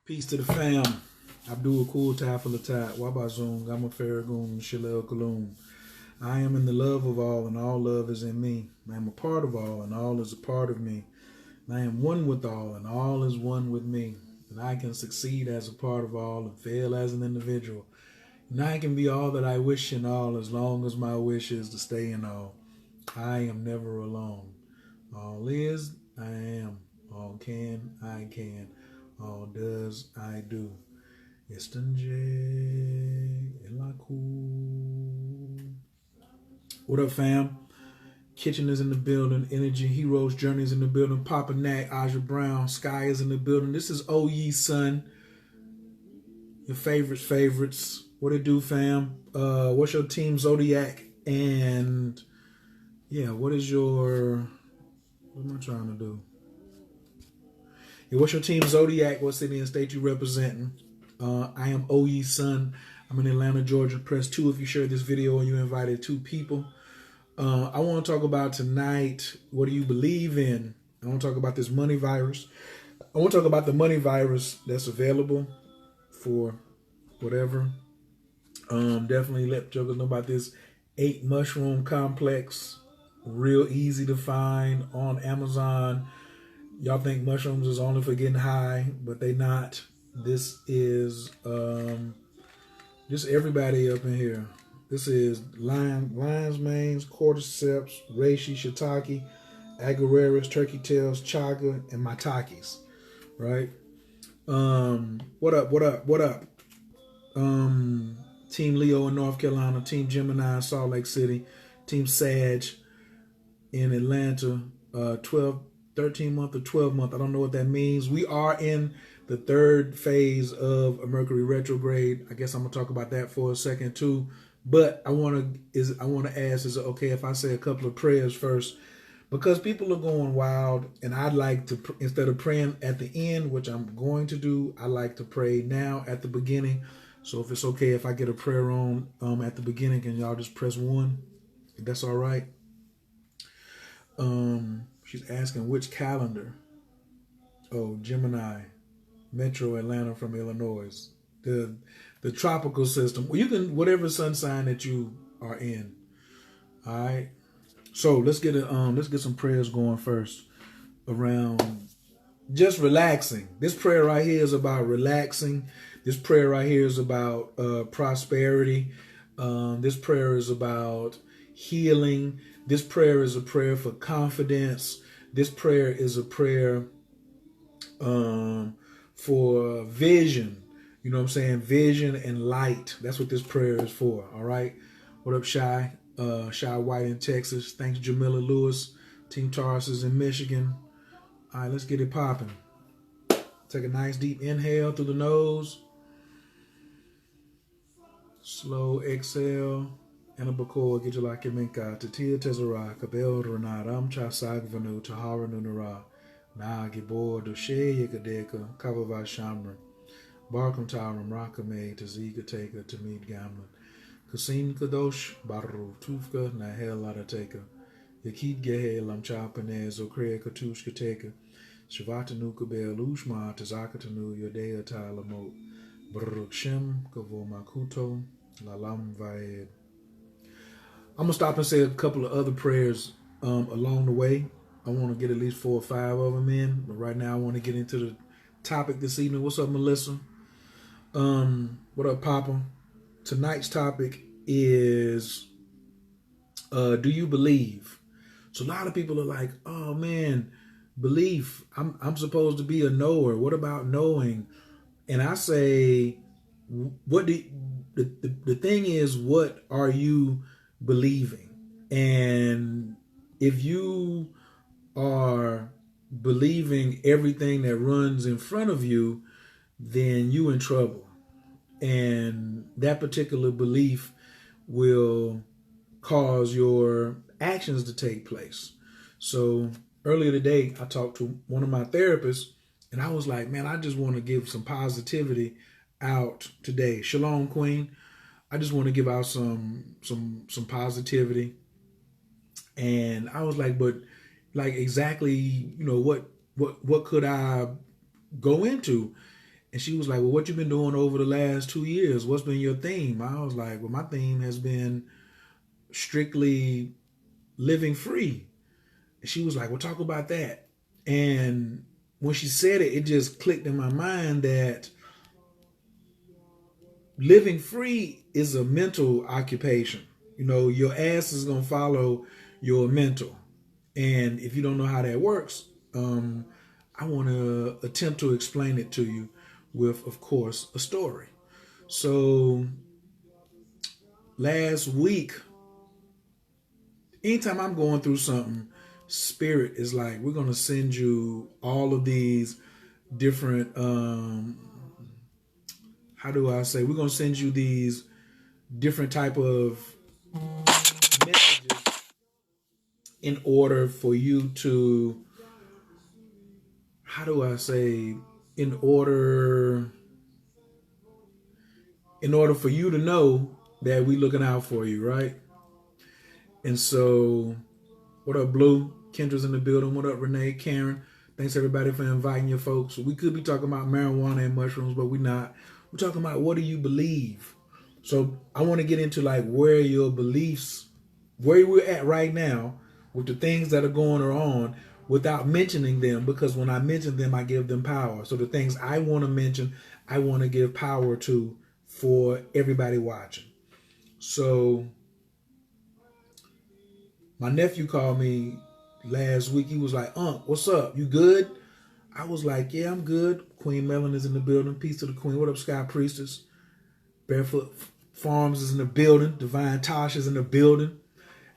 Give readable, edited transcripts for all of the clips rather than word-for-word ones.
Peace to the fam. Abdul Kul Tafalatat, Wabazung, Gama Farragoon, Shalel Kaloon. I am in the love of all, and all love is in me. I am a part of all, and all is a part of me. And I am one with all, and all is one with me. And I can succeed as a part of all and fail as an individual. And I can be all that I wish in all as long as my wish is to stay in all. I am never alone. All is, I am. All can, I can. All does, I do. What up, fam? Kitchen is in the building. Energy Heroes Journeys in the building. Papa Nat, Aja Brown, Sky is in the building. This is OYE Son. Your favorites. What it do, fam? What's your team Zodiac? And yeah, what am I trying to do? Yeah, what's your team Zodiac? What city and state you representing? I am OYE Son. I'm in Atlanta, Georgia. Press 2 if you share this video and you invited 2 people. I want to talk about tonight, what do you believe in? I want to talk about this money virus. I want to talk about the money virus that's available for whatever. Definitely let jokers know about this 8 mushroom complex. Real easy to find on Amazon. Y'all think mushrooms is only for getting high, but they not. This is just everybody up in here. This is lion's manes, cordyceps, reishi, shiitake, agaricus, turkey tails, chaga, and maitakes. Right? What up? Team Leo in North Carolina, Team Gemini in Salt Lake City, Team Sag in Atlanta, 13 month or 12 month. I don't know what that means. We are in the 3rd phase of a Mercury retrograde. I guess I'm gonna talk about that for a second too. But I wanna ask, is it okay if I say a couple of prayers first? Because people are going wild, and I'd like to, instead of praying at the end, which I'm going to do, I like to pray now at the beginning. So if it's okay if I get a prayer on at the beginning, can y'all just press 1? If that's all right. She's asking which calendar. Oh, Gemini, Metro Atlanta from Illinois. The tropical system. Well, you can, whatever sun sign that you are in. All right. So let's get some prayers going first around just relaxing. This prayer right here is about relaxing. This prayer right here is about prosperity. This prayer is about healing. This prayer is a prayer for confidence. This prayer is a prayer for vision. You know what I'm saying? Vision and light. That's what this prayer is for. All right. What up, Shy? Shy White in Texas. Thanks, Jamila Lewis. Team Taurus is in Michigan. All right, let's get it popping. Take a nice deep inhale through the nose. Slow exhale. Anabakor Gijala Keminka, Tatia Tezara, Kabel Renaram Chasagvanu, Tahara Nunara, Na Gibor, Doshe Yakadeka, Kavava Shamra, Barkum Taram, Rakame, Taziga Taker, Tamid Gamlan, Kasim Kadosh, Baru, Tufka, Nahel Ladateka, Yakid Gehe, Lamchapanez, Okrea Katushka Taker, Shivatanu Kabel, Ushma, Tazakatanu, Yodea Talamo, Baruk Shem, Kavo Makuto, Lalam Vaed. I'm going to stop and say a couple of other prayers along the way. I want to get at least 4 or 5 of them in. But right now I want to get into the topic this evening. What's up, Melissa? What up, Papa? Tonight's topic is, do you believe? So a lot of people are like, oh, man, belief. I'm supposed to be a knower. What about knowing? And I say, the thing is, what are you believing? And if you are believing everything that runs in front of you, then you in trouble. And that particular belief will cause your actions to take place. So earlier today, I talked to one of my therapists, and I was like, man, I just want to give some positivity out today. Shalom, Queen. I just want to give out some positivity. And I was like, but like exactly, what could I go into? And she was like, well, what you been doing over the last 2 years? What's been your theme? I was like, well, my theme has been strictly living free. And she was like, well, talk about that. And when she said it, it just clicked in my mind that living free is a mental occupation. You know, your ass is going to follow your mental. And if you don't know how that works, I want to attempt to explain it to you with, of course, a story. So last week, anytime I'm going through something, Spirit is like, we're going to send you all of these different, how do I say, we're going to send you these different type of messages in order for you to, how do I say, in order for you to know that we looking out for you, right? And so, what up, Blue? Kendra's in the building. What up, Renee? Karen? Thanks, everybody, for inviting your folks. We could be talking about marijuana and mushrooms, but we're not. We're talking about what do you believe? So I want to get into like where your beliefs, where we're at right now with the things that are going on without mentioning them, because when I mention them, I give them power. So the things I want to mention, I want to give power to for everybody watching. So my nephew called me last week. He was like, what's up? You good? I was like, yeah, I'm good. Queen Melon is in the building. Peace to the Queen. What up, Sky Priestess? Barefoot Farms is in the building. Divine Tosh is in the building.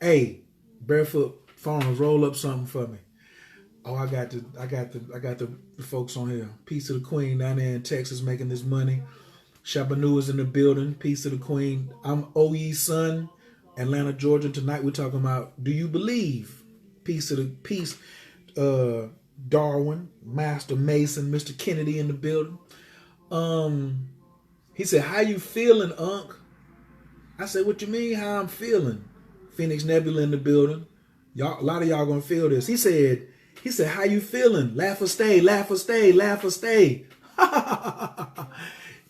Hey, Barefoot Farms, roll up something for me. Oh, I got the folks on here. Peace to the Queen down there in Texas making this money. Shabanu is in the building. Peace to the Queen. I'm OE Son, Atlanta, Georgia. Tonight we're talking about, do you believe? Peace to the peace. Darwin, Master Mason, Mr. Kennedy in the building. He said, how you feeling, Unc? I said, what you mean how I'm feeling? Phoenix Nebula in the building. Y'all, a lot of y'all gonna feel this. He said, how you feeling? Laugh or stay, laugh or stay, laugh or stay.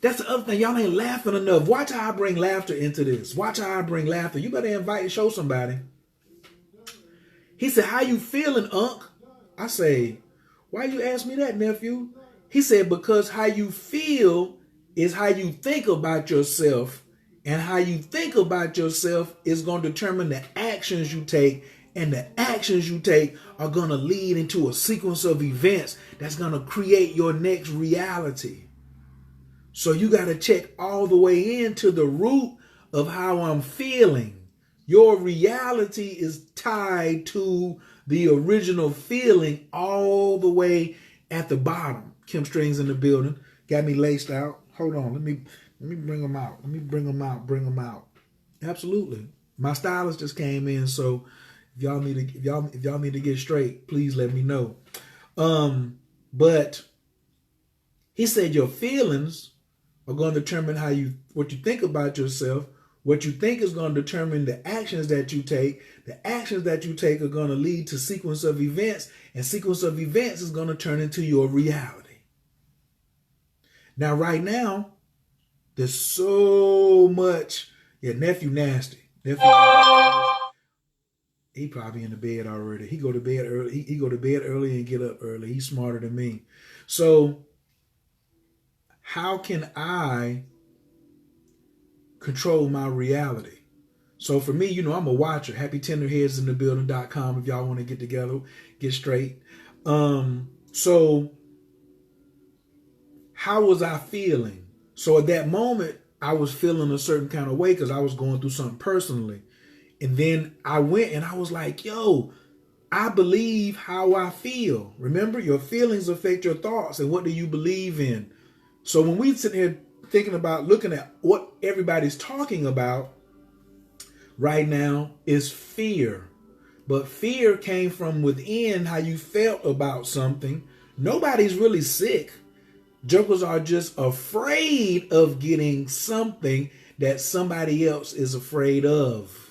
That's the other thing. Y'all ain't laughing enough. Watch how I bring laughter into this. Watch how I bring laughter. You better invite and show somebody. He said, how you feeling, Unc? I say, why you ask me that, nephew? He said, because how you feel is how you think about yourself. And how you think about yourself is going to determine the actions you take. And the actions you take are going to lead into a sequence of events that's going to create your next reality. So you got to check all the way into the root of how I'm feeling. Your reality is tied to the original feeling all the way at the bottom. Kim Strings in the building. Got me laced out. Hold on. Let me bring them out. Let me bring them out. Absolutely. My stylist just came in, so if y'all need to get straight, please let me know. But he said your feelings are going to determine what you think about yourself. What you think is going to determine the actions that you take. The actions that you take are going to lead to sequence of events, and sequence of events is going to turn into your reality. Now, right now, there's so much. Yeah, nephew nasty. He probably in the bed already. He go to bed early. He go to bed early and get up early. He's smarter than me. So how can I control my reality? So for me, I'm a watcher. Happy Tenderheads in the building.com if y'all want to get together, get straight. So how was I feeling? So at that moment, I was feeling a certain kind of way because I was going through something personally. And then I went and I was like, yo, I believe how I feel. Remember, your feelings affect your thoughts. And what do you believe in? So when we sit here thinking about looking at what everybody's talking about right now is fear. But fear came from within, how you felt about something. Nobody's really sick. Jokers are just afraid of getting something that somebody else is afraid of.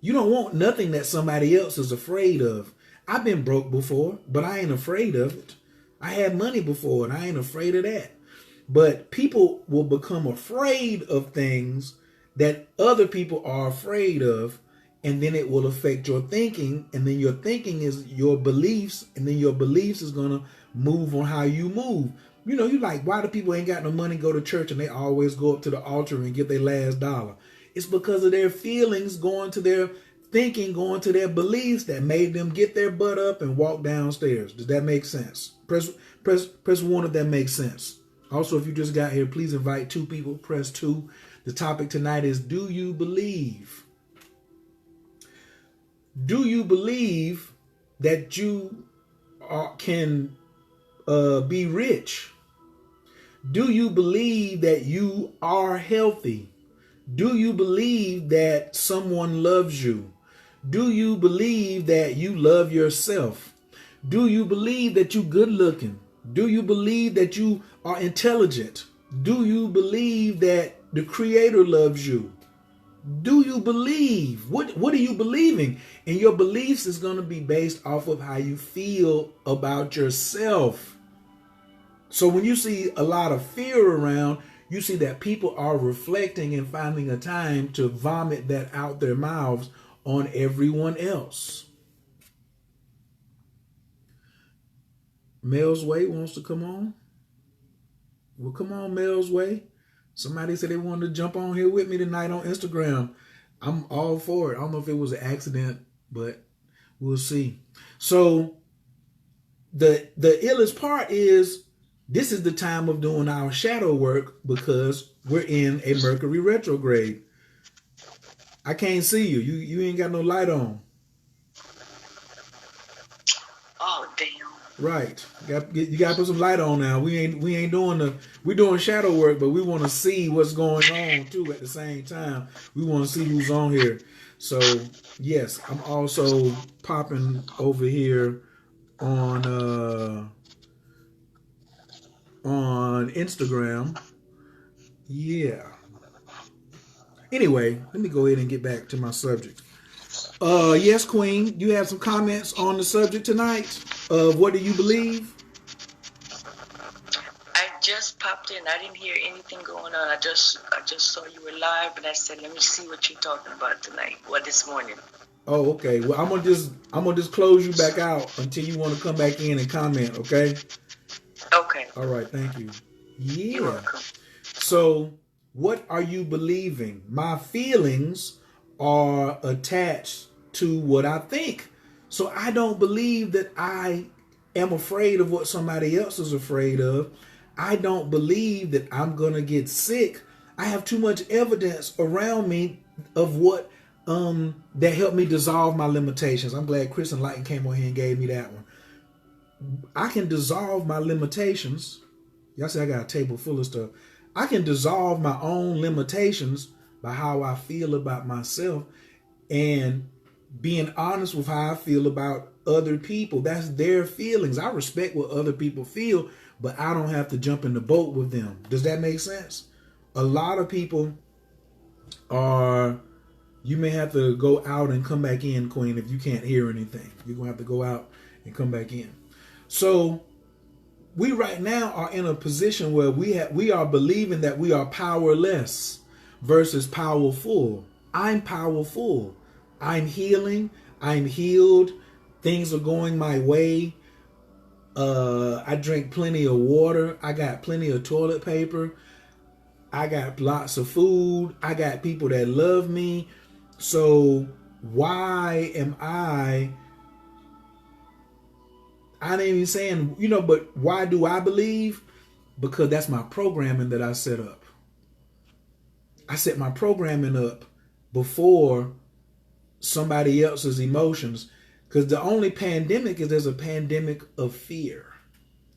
You don't want nothing that somebody else is afraid of. I've been broke before, but I ain't afraid of it. I had money before, and I ain't afraid of that. But people will become afraid of things that other people are afraid of, and then it will affect your thinking, and then your thinking is your beliefs, and then your beliefs is going to move on how you move. You know, you like, why do people ain't got no money go to church and they always go up to the altar and give their last dollar? It's because of their feelings going to their thinking, going to their beliefs that made them get their butt up and walk downstairs. Does that make sense? Press 1 if that makes sense. Also, if you just got here, please invite 2 people. Press 2. The topic tonight is, do you believe? Do you believe that you can be rich? Do you believe that you are healthy? Do you believe that someone loves you? Do you believe that you love yourself? Do you believe that you're good looking? Do you believe that you are intelligent? Do you believe that the Creator loves you? Do you believe? What are you believing? And your beliefs is going to be based off of how you feel about yourself. So when you see a lot of fear around, you see that people are reflecting and finding a time to vomit that out their mouths on everyone else. Mel's Way wants to come on. Well, come on, Mel's Way. Somebody said they wanted to jump on here with me tonight on Instagram. I'm all for it. I don't know if it was an accident, but we'll see. So the illest part is, this is the time of doing our shadow work because we're in a Mercury retrograde. I can't see you. You ain't got no light on. Oh, damn. Right. You got to put some light on now. We're doing shadow work, but we want to see what's going on too at the same time. We want to see who's on here. So, yes, I'm also popping over here on Instagram. Yeah. Anyway, let me go ahead and get back to my subject. Yes, Queen, you have some comments on the subject tonight of what do you believe? I just popped in. I didn't hear anything going on. I just saw you were live, and I said, let me see what you're talking about tonight. Well, this morning. Oh, okay. Well, I'm gonna just close you back out until you want to come back in and comment. Okay. Okay. All right. Thank you. Yeah. You're welcome. So, what are you believing? My feelings are attached to what I think. So I don't believe that I am afraid of what somebody else is afraid of. I don't believe that I'm going to get sick. I have too much evidence around me of what that helped me dissolve my limitations. I'm glad Kristen Lighton came on here and gave me that one. I can dissolve my limitations. Y'all say I got a table full of stuff. I can dissolve my own limitations by how I feel about myself and being honest with how I feel about other people. That's their feelings. I respect what other people feel, but I don't have to jump in the boat with them. Does that make sense? A lot of people are, you may have to go out and come back in, Queen, if you can't hear anything. You're going to have to go out and come back in. So we right now are in a position where we are believing that we are powerless versus powerful. I'm powerful. I'm healing. I'm healed. Things are going my way. I drink plenty of water. I got plenty of toilet paper. I got lots of food. I got people that love me. So why am I ain't even saying, but why do I believe? Because that's my programming that I set up. I set my programming up before somebody else's emotions. Because the only pandemic is there's a pandemic of fear.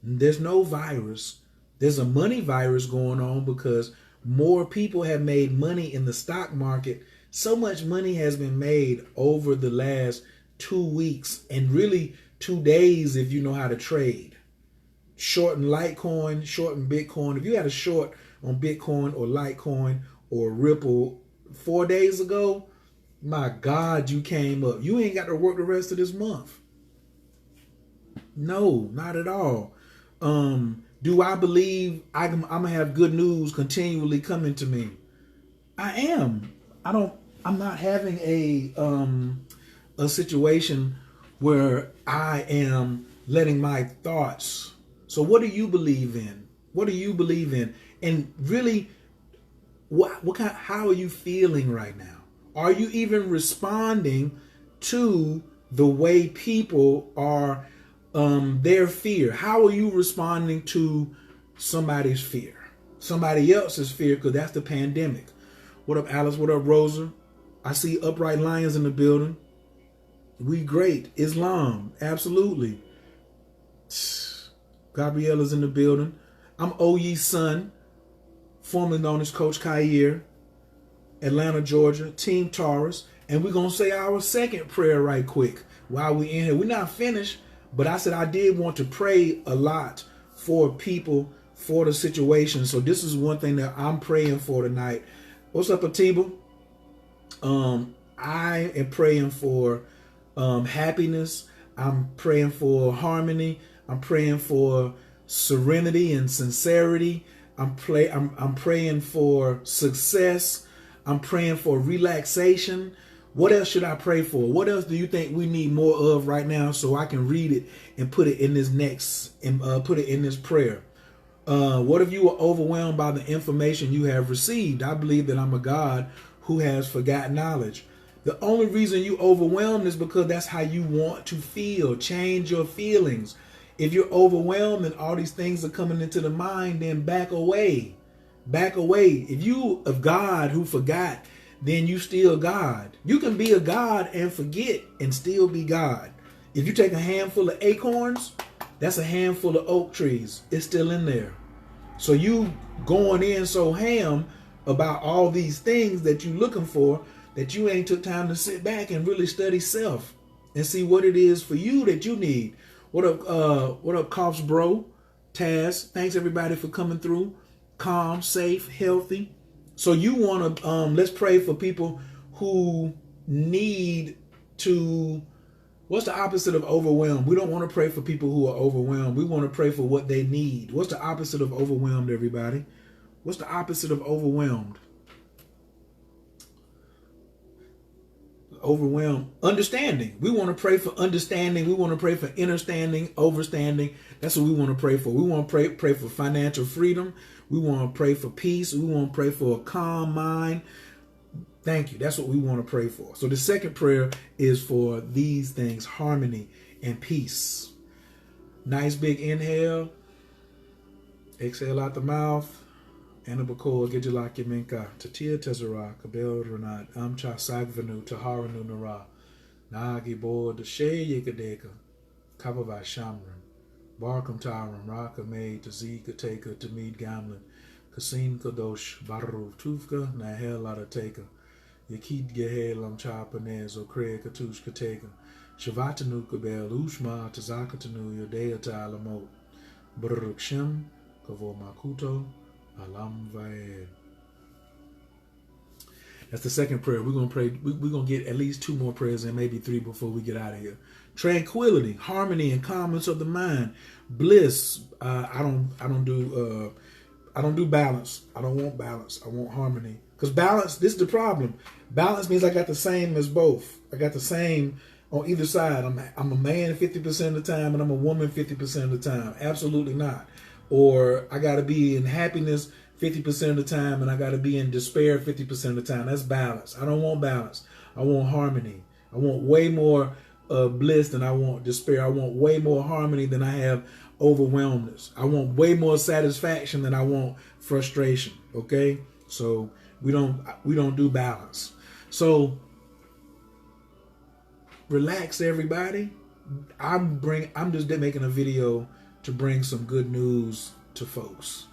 There's no virus. There's a money virus going on because more people have made money in the stock market. So much money has been made over the last 2 weeks and really 2 days if you know how to trade. Shorting Litecoin, shorting Bitcoin. If you had a short on Bitcoin or Litecoin or Ripple 4 days ago, my God, you came up. You ain't got to work the rest of this month. No, not at all. Do I believe I'm gonna have good news continually coming to me? I am. I'm not having a situation where I am letting my thoughts. So what do you believe in? What do you believe in? And really, how are you feeling right now? Are you even responding to the way people are, their fear? How are you responding to somebody's fear? Somebody else's fear, because that's the pandemic. What up, Alice? What up, Rosa? I see Upright Lions in the building. We great. Islam, absolutely. Gabriella's in the building. I'm Oye's son, formerly known as Coach Khayr, Atlanta, Georgia, Team Taurus. And we're going to say our second prayer right quick while we're in here. We're not finished, but I said I did want to pray a lot for people, for the situation. So this is one thing that I'm praying for tonight. What's up, Atiba? I am praying for happiness. I'm praying for harmony. I'm praying for serenity and sincerity. I'm praying for success. I'm praying for relaxation. What else should I pray for? What else do you think we need more of right now, so I can read it and put it in this put it in this prayer? What if you were overwhelmed by the information you have received? I believe that I'm a God who has forgotten knowledge. The only reason you overwhelmed is because that's how you want to feel. Change your feelings. If you're overwhelmed and all these things are coming into the mind, then back away. Back away. If you of God who forgot, then you still God. You can be a God and forget and still be God. If you take a handful of acorns, that's a handful of oak trees. It's still in there. So you going in so ham about all these things that you looking for that you ain't took time to sit back and really study self and see what it is for you that you need. What up, Cops Bro? Taz, thanks everybody for coming through. Calm, safe, healthy. So you want to, let's pray for people who need to, what's the opposite of overwhelmed? We don't want to pray for people who are overwhelmed. We want to pray for what they need. What's the opposite of overwhelmed, everybody? What's the opposite of overwhelmed? Overwhelmed. Understanding. We want to pray for understanding. We want to pray for understanding, overstanding. That's what we want to pray for. We want to pray for financial freedom. We want to pray for peace. We want to pray for a calm mind. Thank you. That's what we want to pray for. So the second prayer is for these things: harmony and peace. Nice big inhale. Exhale out the mouth. Anabakor Gijala Minka, Tatia Tezara, Kabel Renat, Amcha Sagvanu, Taharanu Nara, Nagi Bo, the Shay Yikadeka, Kabava Shamran, Barkam Taram, Raka May, Tazika Taker, Tamid Gamlin, Kasin Kadosh, Baru Tufka, Nahel Adateka, Yakid Gehel Amchapanez, Okre Katush Kateka, Shavatanu Kabel, Ushma, Tazakatanu, Yodea Talamot, Burukshim, Kavo Makuto, Alam Vaed. That's the second prayer. We're gonna pray. We're gonna get at least 2 more prayers and maybe 3 before we get out of here. Tranquility, harmony, and calmness of the mind. Bliss. I don't do balance. I don't want balance. I want harmony. Because balance, this is the problem. Balance means I got the same as both. I got the same on either side. I'm a man 50% of the time and I'm a woman 50% of the time. Absolutely not. Or I got to be in happiness 50% of the time and I got to be in despair 50% of the time. That's balance. I don't want balance. I want harmony. I want way more bliss than I want despair. I want way more harmony than I have overwhelmness. I want way more satisfaction than I want frustration. Okay? So we don't do balance. So relax, everybody. I'm just making a video to bring some good news to folks.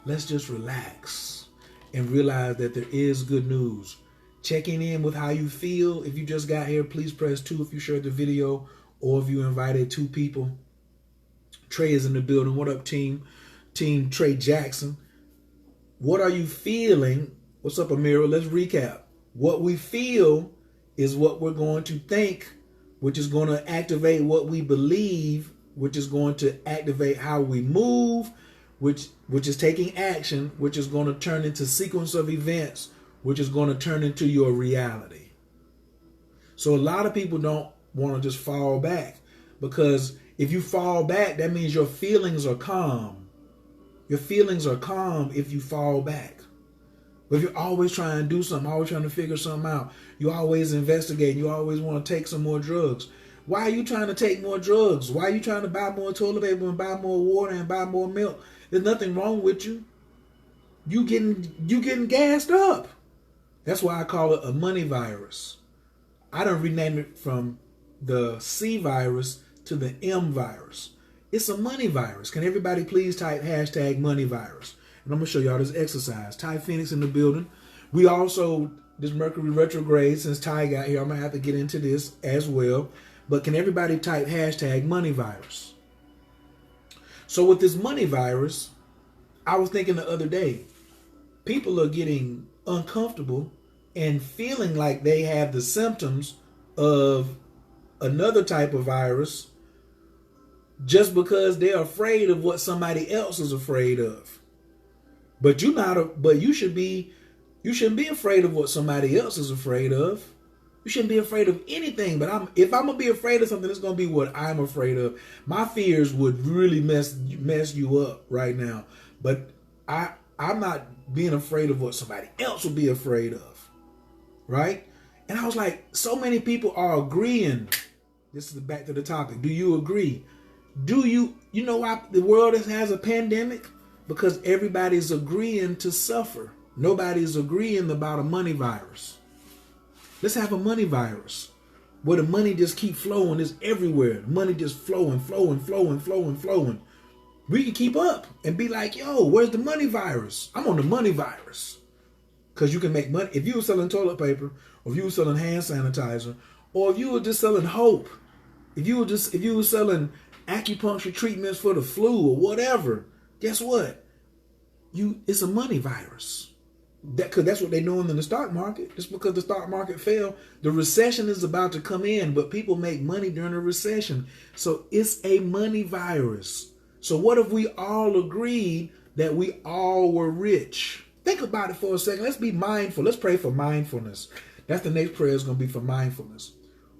Let's just relax and realize that there is good news. Checking in with how you feel. If you just got here, please press 2 if you shared the video or if you invited 2 people. Trey is in the building. What up, team? Team Trey Jackson. What are you feeling? What's up, Amira? Let's recap. What we feel is what we're going to think, which is going to activate what we believe, which is going to activate how we move, which is taking action, which is going to turn into sequence of events, which is going to turn into your reality. So a lot of people don't want to just fall back, because if you fall back, that means your feelings are calm. Your feelings are calm if you fall back. But if you're always trying to do something, always trying to figure something out, you always investigate, you always want to take some more drugs. Why are you trying to take more drugs? Why are you trying to buy more toilet paper and buy more water and buy more milk? There's nothing wrong with you. You getting gassed up. That's why I call it a money virus. I done renamed it from the C virus to the M virus. It's a money virus. Can everybody please type hashtag money virus? And I'm going to show y'all this exercise. Ty Phoenix in the building. We also, this Mercury retrograde, since Ty got here, I'm going to have to get into this as well. But can everybody type hashtag money virus? So with this money virus, I was thinking the other day, people are getting uncomfortable and feeling like they have the symptoms of another type of virus just because they're afraid of what somebody else is afraid of. But you shouldn't be afraid of what somebody else is afraid of. You shouldn't be afraid of anything. But if I'm gonna be afraid of something, it's gonna be what I'm afraid of. My fears would really mess you up right now. But I'm not being afraid of what somebody else will be afraid of. Right? And I was like, so many people are agreeing. This is back to the topic. Do you agree? You know why the world has a pandemic? Because everybody's agreeing to suffer. Nobody's agreeing about a money virus. Let's have a money virus where the money just keep flowing. It's everywhere. The money just flowing. We can keep up and be like, yo, where's the money virus? I'm on the money virus. Because you can make money. If you were selling toilet paper, or if you were selling hand sanitizer, or if you were just selling hope, if you were selling acupuncture treatments for the flu or whatever, guess what? It's a money virus. Because that's what they're doing in the stock market. Just because the stock market fell, the recession is about to come in, but people make money during a recession. So it's a money virus. So what if we all agreed that we all were rich? Think about it for a second. Let's be mindful. Let's pray for mindfulness. That's the next prayer is going to be for mindfulness.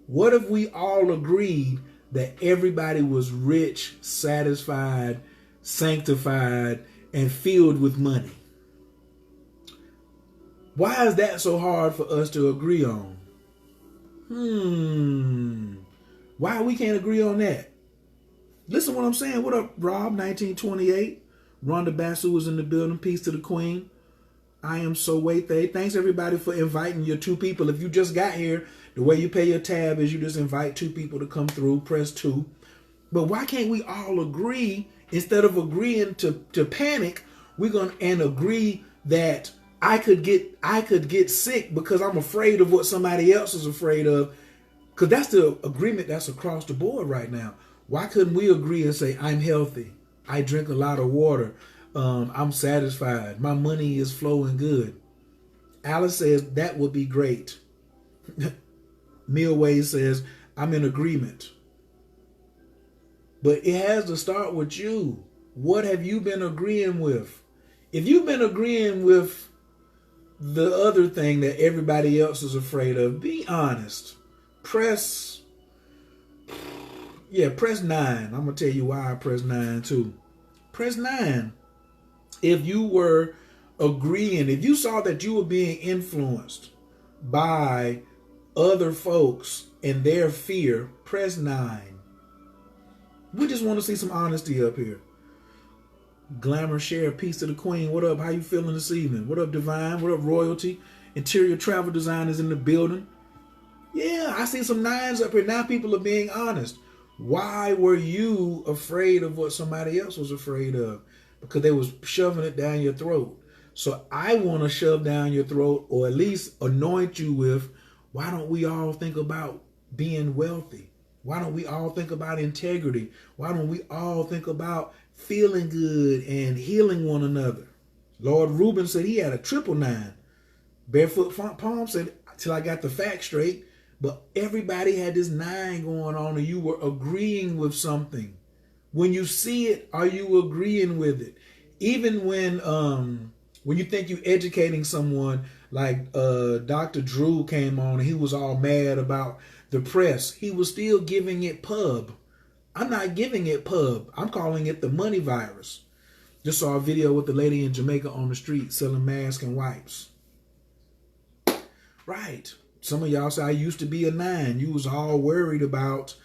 What if we all agreed that everybody was rich, satisfied, sanctified, and filled with money? Why is that so hard for us to agree on? Why we can't agree on that? Listen to what I'm saying. What up, Rob, 1928? Rhonda Basu is in the building. Peace to the queen. I am so Waithe. Thanks everybody for inviting your 2 people. If you just got here, the way you pay your tab is you just invite 2 people to come through. Press 2. But why can't we all agree, instead of agreeing to panic, we're going to agree that I could get sick because I'm afraid of what somebody else is afraid of? Because that's the agreement that's across the board right now. Why couldn't we agree and say, I'm healthy, I drink a lot of water, I'm satisfied, my money is flowing good? Alice says that would be great. Millway says I'm in agreement. But it has to start with you. What have you been agreeing with? If you've been agreeing with the other thing that everybody else is afraid of, be honest. Press 9. I'm going to tell you why I press 9 too. Press 9. If you were agreeing, if you saw that you were being influenced by other folks and their fear, press 9. We just want to see some honesty up here. Glamour Share, peace to the queen. What up? How you feeling this evening? What up, Divine? What up, Royalty? Interior Travel Designers in the building. Yeah, I see some 9s up here. Now people are being honest. Why were you afraid of what somebody else was afraid of? Because they was shoving it down your throat. So I want to shove down your throat, or at least anoint you with, why don't we all think about being wealthy? Why don't we all think about integrity? Why don't we all think about feeling good and healing one another? Lord Reuben said he had a 999. Barefoot Palm said, till I got the facts straight. But everybody had this 9 going on, and you were agreeing with something. When you see it, are you agreeing with it? Even when you think you're educating someone, like Dr. Drew came on and he was all mad about the press, he was still giving it pub. I'm not giving it pub. I'm calling it the money virus. Just saw a video with the lady in Jamaica on the street selling masks and wipes. Right. Some of y'all say, I used to be a 9. You was all worried about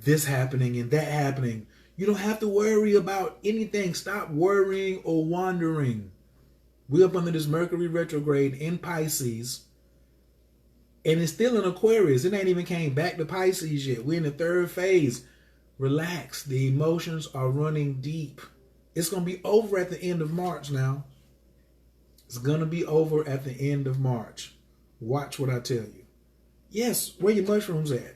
this happening and that happening. You don't have to worry about anything. Stop worrying or wondering. We're up under this Mercury retrograde in Pisces. And it's still in Aquarius. It ain't even came back to Pisces yet. We're in the 3rd phase. Relax. The emotions are running deep. It's going to be over at the end of March now. It's going to be over at the end of March. Watch what I tell you. Yes, where your mushrooms at?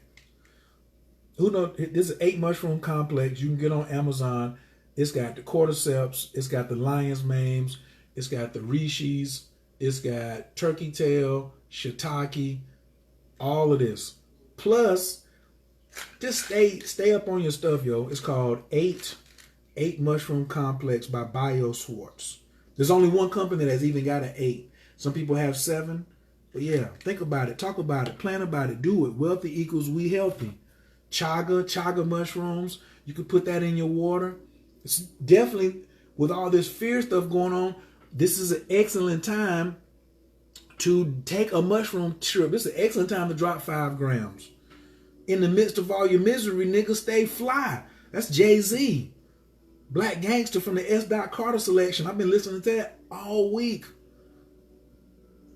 Who knows? This is 8 mushroom complex. You can get on Amazon. It's got the cordyceps. It's got the lion's manes. It's got the reishi. It's got turkey tail, shiitake, all of this. Plus, just stay up on your stuff, yo. It's called 8 mushroom complex by BioSwartz. There's only one company that's even got an 8. Some people have 7. But yeah, think about it, talk about it, plan about it, do it. Wealthy equals we healthy. Chaga mushrooms, you could put that in your water. It's definitely, with all this fear stuff going on, this is an excellent time to take a mushroom trip. This is an excellent time to drop 5 grams. In the midst of all your misery, nigga, stay fly. That's Jay-Z. Black Gangster from the S. Carter selection. I've been listening to that all week.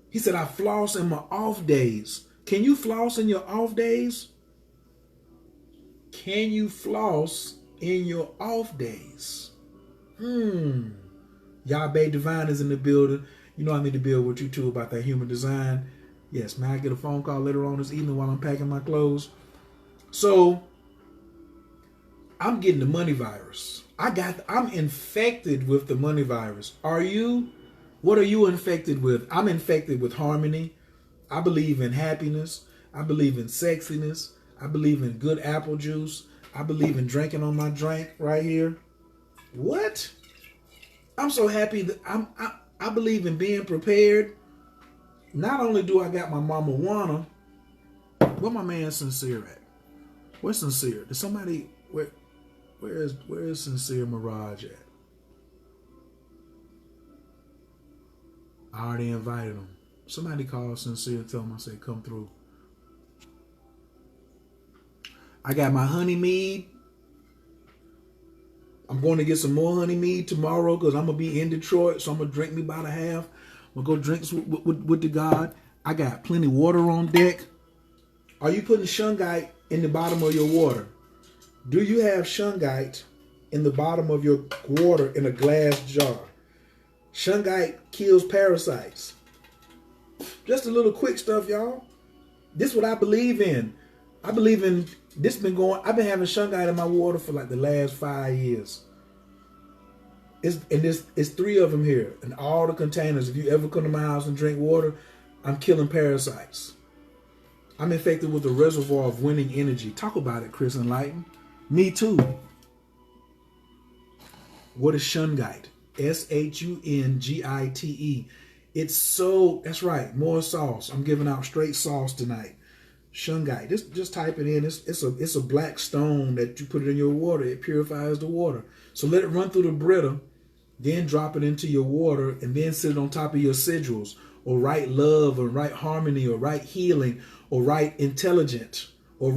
He said, I floss in my off days. Can you floss in your off days? Can you floss in your off days? Yahweh Divine is in the building. You know I need to build with you too about that human design. Yes, man, I get a phone call later on this evening while I'm packing my clothes. So, I'm getting the money virus. I'm infected with the money virus. Are you? What are you infected with? I'm infected with harmony. I believe in happiness. I believe in sexiness. I believe in good apple juice. I believe in drinking on my drink right here. What? I'm so happy that I believe in being prepared. Not only do I got my mama Juana, where my man Sincere at? Where's Sincere? Did somebody where is Sincere Mirage at? I already invited him. Somebody call Sincere, tell him I said come through. I got my honey mead. I'm going to get some more honey mead tomorrow because I'm going to be in Detroit. So I'm going to drink me about a half. I'm going to go drink with the God. I got plenty of water on deck. Are you putting shungite in the bottom of your water? Do you have shungite in the bottom of your water in a glass jar? Shungite kills parasites. Just a little quick stuff, y'all. This is what I believe in. I believe in this. I've been having shungite in my water for like the last 5 years. It's 3 of them here in all the containers. If you ever come to my house and drink water, I'm killing parasites. I'm infected with a reservoir of winning energy. Talk about it, Chris Enlighten. Me too. What is shungite? SHUNGITE. It's so, that's right, more sauce. I'm giving out straight sauce tonight. Shungite. Just type it in. It's a black stone that you put it in your water. It purifies the water. So let it run through the Brita, then drop it into your water, and then sit it on top of your sigils, or write love, or write harmony, or write healing, or write intelligent, or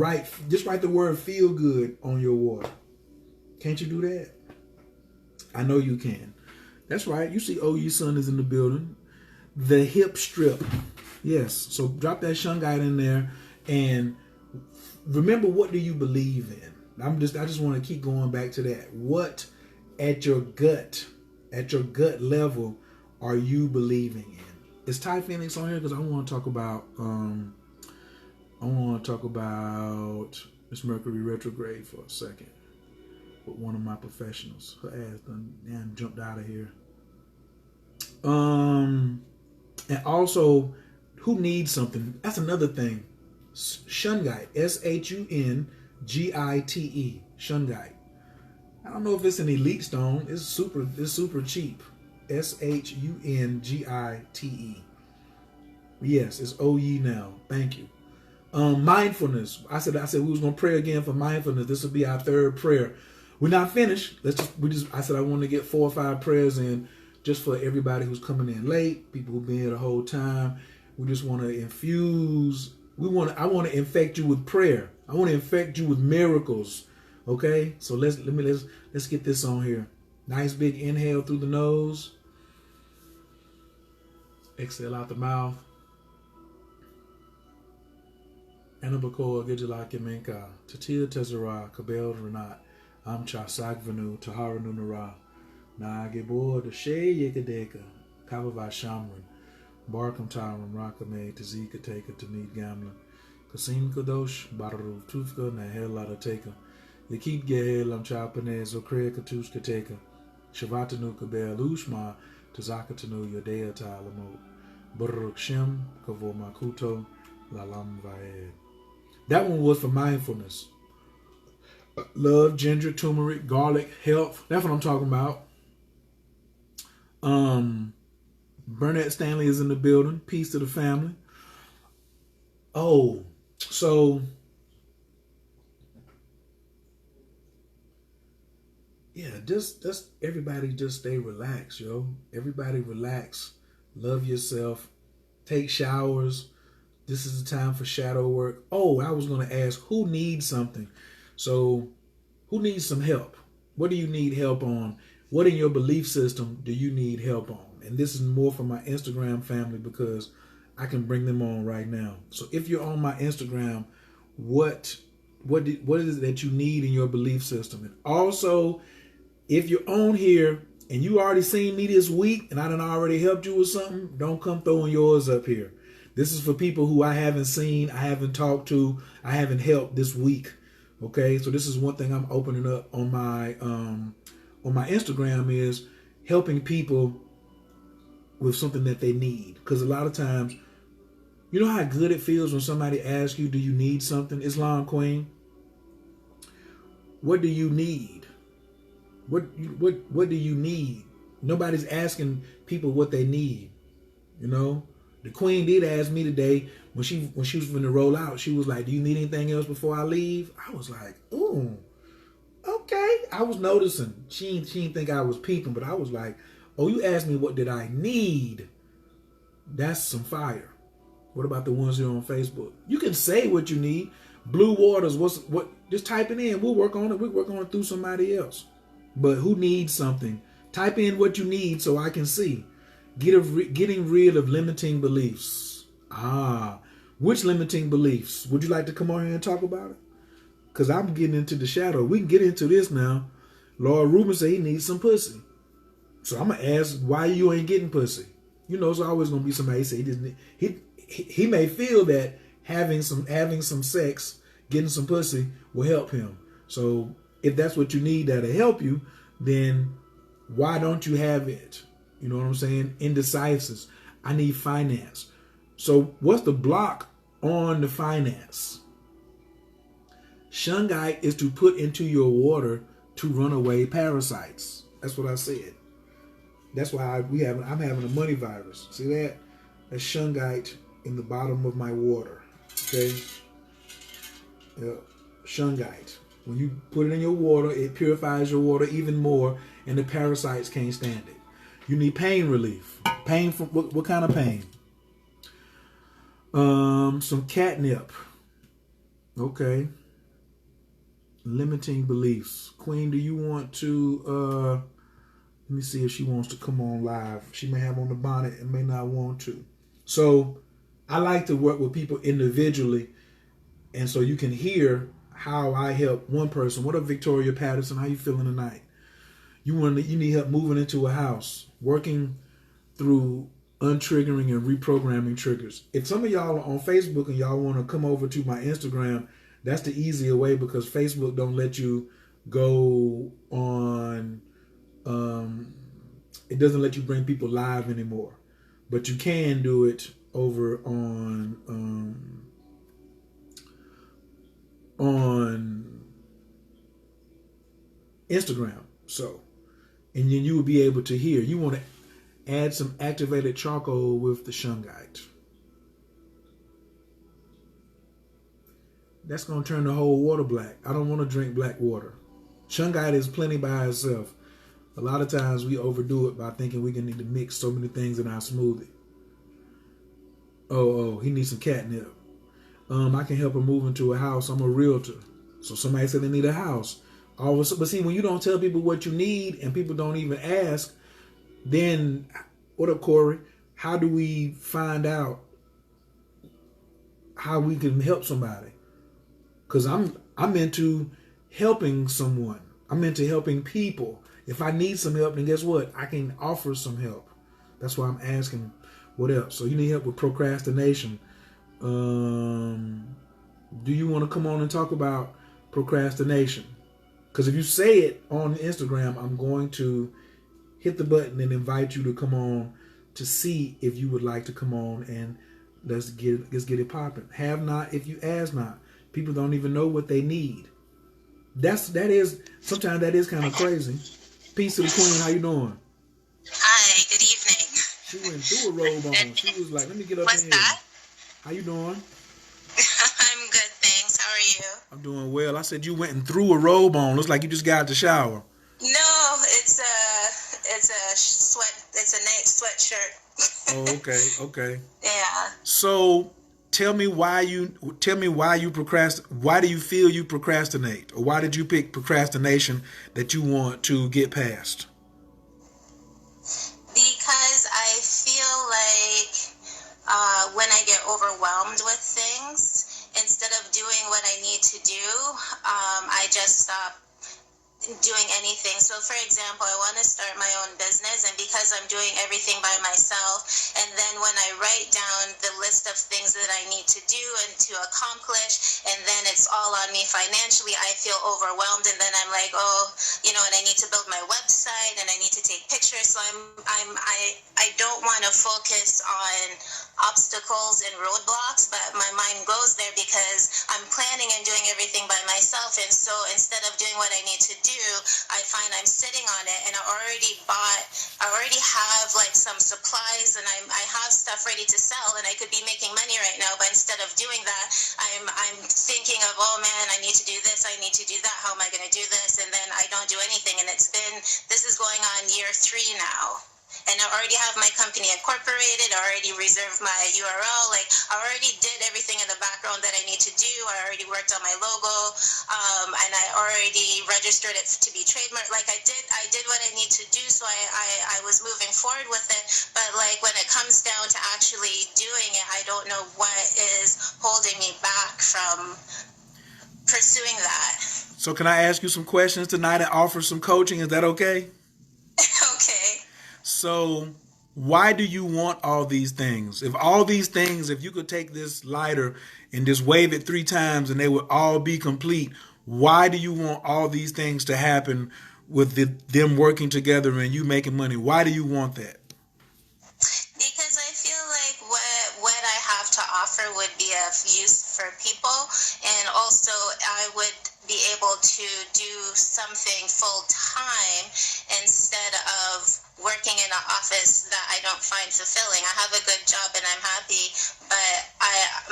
just write the word feel good on your water. Can't you do that? I know you can. That's right. You see OU Sun is in the building. The hip strip. Yes. So drop that shungite in there. And remember, what do you believe in? I just want to keep going back to that. What at your gut level are you believing in? Is Ty Phoenix on here? Because I want to talk about this Mercury retrograde for a second with one of my professionals. Her ass done jumped out of here. And also, who needs something? That's another thing. Shungite, SHUNGITE, shungite. I don't know if it's an elite stone. It's super cheap. SHUNGITE. Yes, it's OE now. Thank you. Mindfulness. I said we was gonna pray again for mindfulness. This will be our third prayer. We're not finished. I said I want to get 4 or 5 prayers in just for everybody who's coming in late, people who've been here the whole time. We just want to infuse. I want to infect you with prayer. I want to infect you with miracles. Okay, so let's get this on here. Nice big inhale through the nose. Exhale out the mouth. Anabakoa Gijala Kemenka, Tatia Tezara, Kabel Renat, Amcha Sagvanu, Tahara Nunara, Nagibor, the Shea Yakadeka, Kabava Shamran, Barkam Taran, Rakame, Tazika Taka, Tamid Gamlin, Kasim Kadosh, Baru, Tufka, Nahel Ladateka, Yakit Gehel, Amchapane, Zokrea Katushka Teka, Shavatanu Kabel, Ushma, Tazakatanu, Yodea Talamo, Buruk Shem, Kavo Makuto, Lalam Vaed. That one was for mindfulness. Love, ginger, turmeric, garlic, health. That's what I'm talking about. Burnett Stanley is in the building. Peace to the family. Oh, so yeah, just everybody just stay relaxed, yo. Everybody relax. Love yourself. Take showers. This is the time for shadow work. Oh, I was going to ask, who needs something? So, who needs some help? What do you need help on? What in your belief system do you need help on? And this is more for my Instagram family because I can bring them on right now. So, if you're on my Instagram, what is it that you need in your belief system? And also, if you're on here and you already seen me this week and I done already helped you with something, don't come throwing yours up here. This is for people who I haven't seen, I haven't talked to, I haven't helped this week. Okay, so this is one thing I'm opening up on my Instagram is helping people with something that they need. Because a lot of times, you know how good it feels when somebody asks you, "Do you need something?" Islam Queen, what do you need? What do you need? Nobody's asking people what they need, you know. The Queen did ask me today when she was going to roll out. She was like, "Do you need anything else before I leave?" I was like, "Ooh, okay." I was noticing. She didn't think I was peeping, but I was like, "Oh, you asked me what did I need? That's some fire." What about the ones here on Facebook? You can say what you need. Blue Waters, what? Just type it in. We'll work on it. We'll work on it through somebody else. But who needs something? Type in what you need so I can see. Getting rid of limiting beliefs. Which limiting beliefs? Would you like to come on here and talk about it? Because I'm getting into the shadow. We can get into this now. Lord Rubin said he needs some pussy. So I'm going to ask why you ain't getting pussy. You know, it's always going to be somebody say he may feel that having some sex, getting some pussy will help him. So if that's what you need that'll help you, then why don't you have it? You know what I'm saying? Indecisive. I need finance. So what's the block on the finance? Shungite is to put into your water to run away parasites. That's what I said. That's why I'm having a money virus. See that? That's shungite in the bottom of my water. Okay? Shungite. When you put it in your water, it purifies your water even more, and the parasites can't stand it. You need pain relief. Pain from what kind of pain? Some catnip. Okay. Limiting beliefs. Queen, do you want to let me see if she wants to come on live. She may have on the bonnet and may not want to. So I like to work with people individually, and so you can hear how I help one person. What up, Victoria Patterson? How you feeling tonight? You need help moving into a house, working through untriggering and reprogramming triggers. If some of y'all are on Facebook and y'all want to come over to my Instagram, that's the easier way because Facebook don't let you go on. It doesn't let you bring people live anymore, but you can do it over on Instagram. So, and then you will be able to hear. You want to add some activated charcoal with the shungite. That's going to turn the whole water black. I don't want to drink black water. Shungite is plenty by itself. A lot of times we overdo it by thinking we can need to mix so many things in our smoothie. Oh, he needs some catnip. I can help her move into a house. I'm a realtor. So somebody said they need a house. But see, when you don't tell people what you need and people don't even ask, then what up, Corey? How do we find out how we can help somebody? Because I'm into helping someone. I'm into helping people. If I need some help, then guess what? I can offer some help. That's why I'm asking what else. So you need help with procrastination. Do you want to come on and talk about procrastination? Because if you say it on Instagram, I'm going to hit the button and invite you to come on to see if you would like to come on, and let's get it popping. Have not if you ask not. People don't even know what they need. Sometimes that is kind of crazy. Peace to the queen. How you doing? Hi. Good evening. She went through a robe on. She was like, "Let me get up What's in that? Here." How you doing? I'm good, thanks. How are you? I'm doing well. I said you went and threw a robe on. Looks like you just got out the shower. No, it's a night sweatshirt. Oh, okay. Yeah. So tell me why you procrastinate. Why do you feel you procrastinate? Or why did you pick procrastination that you want to get past? Because I feel like when I get overwhelmed with things, instead of doing what I need to do, I just stop doing anything. So for example, I want to start my own business, and because I'm doing everything by myself, and then when I write down the list of things that I need to do and to accomplish, and then it's all on me financially, I feel overwhelmed, and then I'm like, and I need to build my website and I need to take pictures. So I don't want to focus on obstacles and roadblocks, but my mind goes there because I'm planning and doing everything by myself. And so instead of doing what I need to do, I find I'm sitting on it, and I already have like some supplies, and I have stuff ready to sell, and I could be making money right now, but instead of doing that, I'm thinking of, oh man, I need to do this, I need to do that, how am I going to do this? And then I don't do anything, and this is going on year 3 now. And I already have my company incorporated. I already reserved my URL. Like, I already did everything in the background that I need to do. I already worked on my logo, and I already registered it to be trademarked. Like, I did what I need to do. So I was moving forward with it. But like, when it comes down to actually doing it, I don't know what is holding me back from pursuing that. So can I ask you some questions tonight and offer some coaching? Is that okay? Okay. So why do you want all these things? If you could take this lighter and just wave it 3 times and they would all be complete, why do you want all these things to happen with them working together and you making money? Why do you want that? Because I feel like what I have to offer would be of use for people, and also I would be able to do something full time instead of working in an office that I don't find fulfilling. I have a good job and I'm happy, but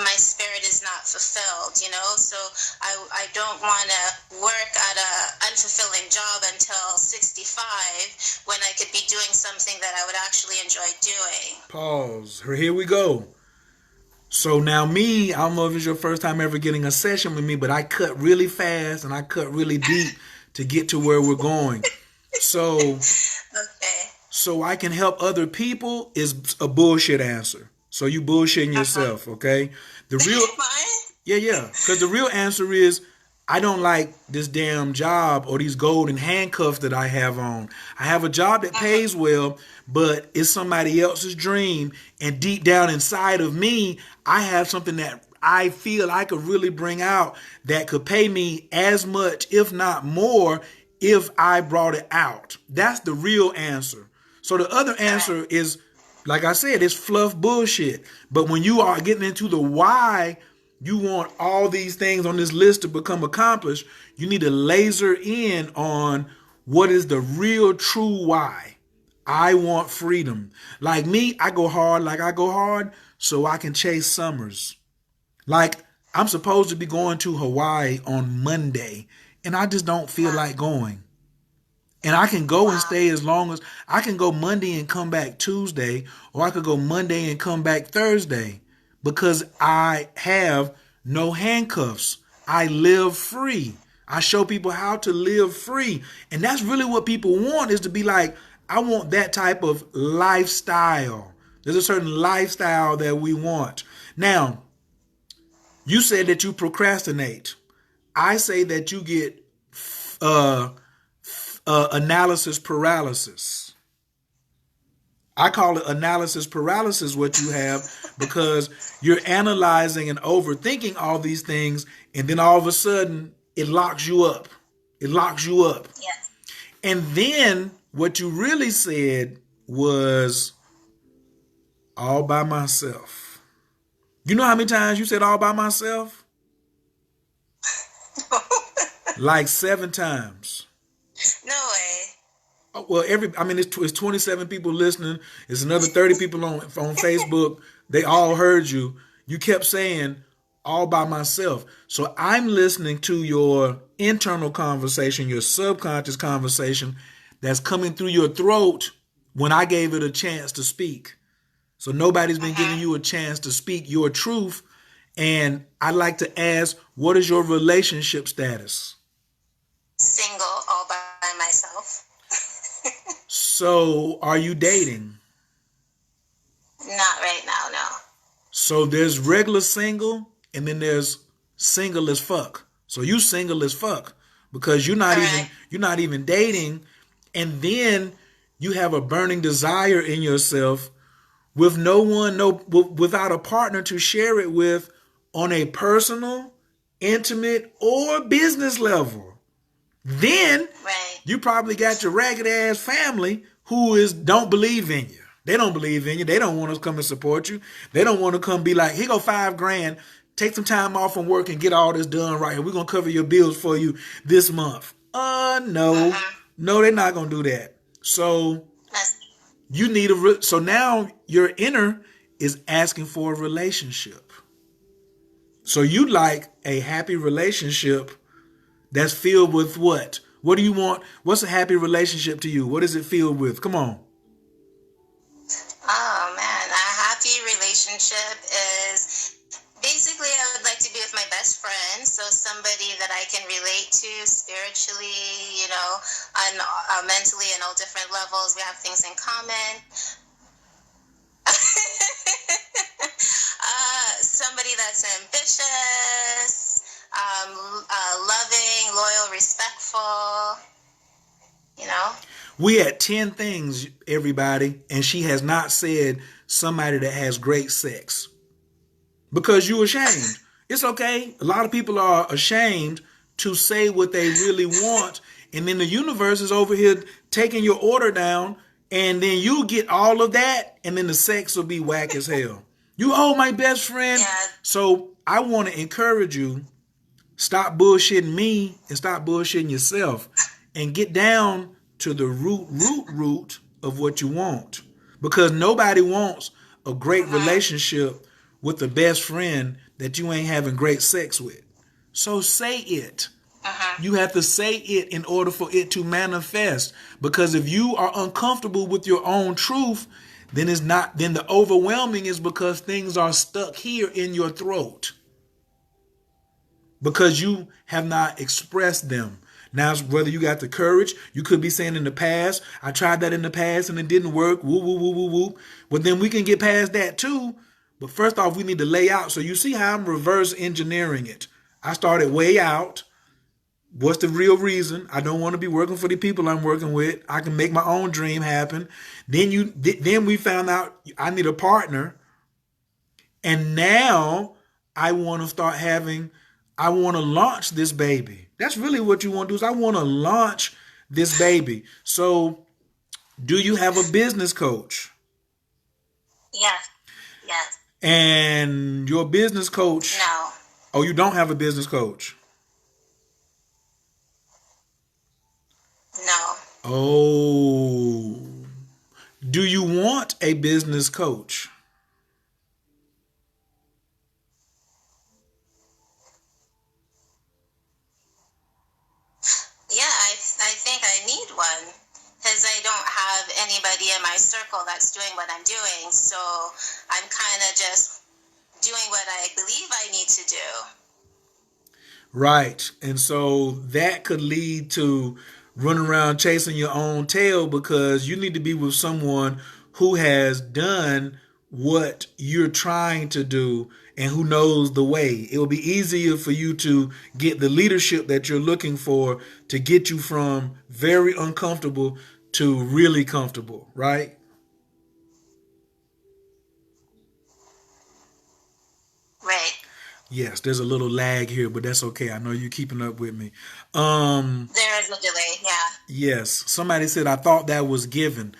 my spirit is not fulfilled, so I don't want to work at an unfulfilling job until 65 when I could be doing something that I would actually enjoy doing. Pause. Here we go. So now I don't know if it's your first time ever getting a session with me, but I cut really fast and I cut really deep to get to where we're going. So, okay. So I can help other people is a bullshit answer. So you bullshitting yourself, okay? The real, yeah. Because the real answer is, I don't like this damn job or these golden handcuffs that I have on. I have a job that pays well, but it's somebody else's dream. And deep down inside of me, I have something that I feel I could really bring out that could pay me as much, if not more, if I brought it out. That's the real answer. So the other answer is, like I said, it's fluff bullshit. But when you are getting into the why you want all these things on this list to become accomplished, you need to laser in on what is the real true why. I want freedom. Like me, I go hard so I can chase summers. Like I'm supposed to be going to Hawaii on Monday and I just don't feel like going. And I can go and stay as long as I can go Monday and come back Tuesday, or I could go Monday and come back Thursday because I have no handcuffs. I live free. I show people how to live free. And that's really what people want, is to be like, I want that type of lifestyle. There's a certain lifestyle that we want. Now, you said that you procrastinate. I say that you get analysis paralysis. I call it analysis paralysis, what you have, because you're analyzing and overthinking all these things, and then all of a sudden it locks you up. It locks you up. Yes. And then what you really said was all by myself. You know how many times you said all by myself? Like 7 times. No way. Oh, well, it's 27 people listening. It's another 30 people on Facebook. They all heard you. You kept saying all by myself. So I'm listening to your internal conversation, your subconscious conversation that's coming through your throat when I gave it a chance to speak. So nobody's been giving you a chance to speak your truth. And I'd like to ask, what is your relationship status? Single, all by myself. So are you dating? Not right now, no. So there's regular single and then there's single as fuck. So you single as fuck because you're not even dating, and then you have a burning desire in yourself with without a partner to share it with on a personal, intimate, or business level. Then you probably got your ragged ass family who don't believe in you. They don't believe in you. They don't want to come and support you. They don't want to come be like, here go $5,000. Take some time off from work and get all this done right here. We're going to cover your bills for you this month. No. No, they're not going to do that. So you need so now your inner is asking for a relationship. So you like a happy relationship that's filled with what? What do you want? What's a happy relationship to you? What is it filled with? Come on. Oh, man. A happy relationship is basically I would like to be with my best friend. So somebody that I can relate to spiritually, on mentally and all different levels. We have things in common. Somebody that's ambitious, loving, loyal, respectful, We had 10 things, everybody, and she has not said somebody that has great sex. Because you're ashamed. It's okay. A lot of people are ashamed to say what they really want, and then the universe is over here taking your order down, and then you get all of that, and then the sex will be whack as hell. You my best friend. Yeah. So I want to encourage you, stop bullshitting me and stop bullshitting yourself and get down to the root of what you want. Because nobody wants a great relationship with the best friend that you ain't having great sex with. So say it. You have to say it in order for it to manifest. Because if you are uncomfortable with your own truth, then the overwhelming is because things are stuck here in your throat. Because you have not expressed them. Now, whether you got the courage, you could be saying in the past, I tried that in the past and it didn't work. Woo, woo, woo, woo, woo. But then we can get past that too. But first off, we need to lay out. So you see how I'm reverse engineering it. I started way out. What's the real reason? I don't want to be working for the people I'm working with. I can make my own dream happen. Then we found out I need a partner. And now I want to launch this baby. That's really what you want to do, is I want to launch this baby. So do you have a business coach? Yes. Yes. And your business coach? No. Oh, you don't have a business coach? No. Oh, do you want a business coach? Yeah, I think I need one because I don't have anybody in my circle that's doing what I'm doing. So I'm kind of just doing what I believe I need to do. Right. And so that could lead to running around chasing your own tail because you need to be with someone who has done what you're trying to do and who knows the way. It will be easier for you to get the leadership that you're looking for to get you from very uncomfortable to really comfortable, right? Right. Yes, there's a little lag here, but that's okay. I know you're keeping up with me. There is a delay. Yeah. Yes, somebody said I thought that was given.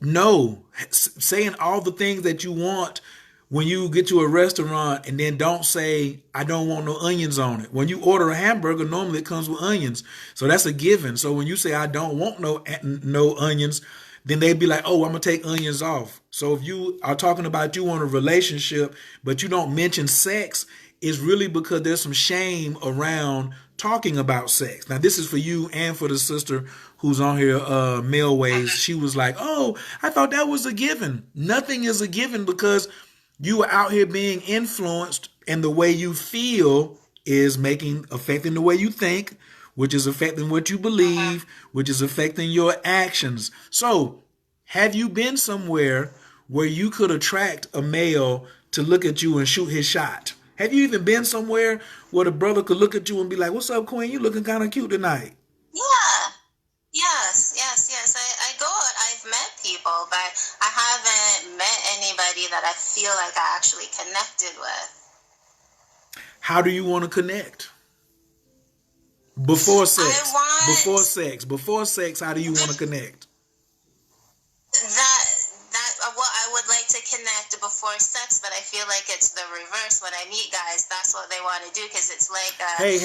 No, saying all the things that you want when you get to a restaurant and then don't say, I don't want no onions on it. When you order a hamburger, normally it comes with onions. So that's a given. So when you say, I don't want no onions, then they'd be like, oh, I'm going to take onions off. So if you are talking about you want a relationship, but you don't mention sex, it's really because there's some shame around talking about sex. Now, this is for you and for the sister who's on here, Mailways. She was like, oh, I thought that was a given. Nothing is a given because you are out here being influenced, and the way you feel is affecting the way you think, which is affecting what you believe, which is affecting your actions. So, have you been somewhere where you could attract a male to look at you and shoot his shot? Have you even been somewhere where the brother could look at you and be like, what's up, Queen? You looking kind of cute tonight. Yeah. Yes. I go out. I've met people, but I haven't met anybody that I feel like I actually connected with. How do you want to connect? Before sex. Before sex, how do you want to connect? Well, I would like to connect before sex, but I feel like it's the reverse. When I meet guys, that's what they want to do because it's like hey.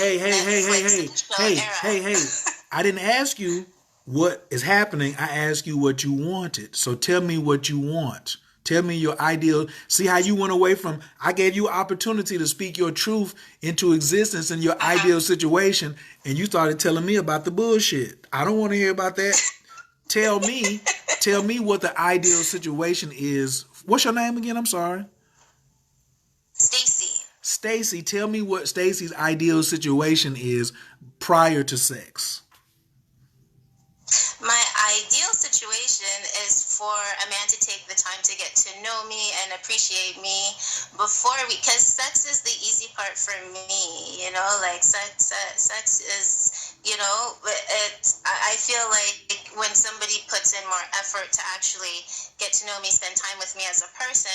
I didn't ask you what is happening. I asked you what you wanted. So tell me what you want. Tell me your ideal. See how you went away from, I gave you opportunity to speak your truth into existence in your ideal situation, and you started telling me about the bullshit. I don't want to hear about that. Tell me what the ideal situation is. What's your name again? I'm sorry. Stacy. Stacy, tell me what Stacy's ideal situation is prior to sex. My ideal situation is for a man to take the time to get to know me and appreciate me because sex is the easy part for me, like sex is, I feel like when somebody puts in more effort to actually get to know me, spend time with me as a person,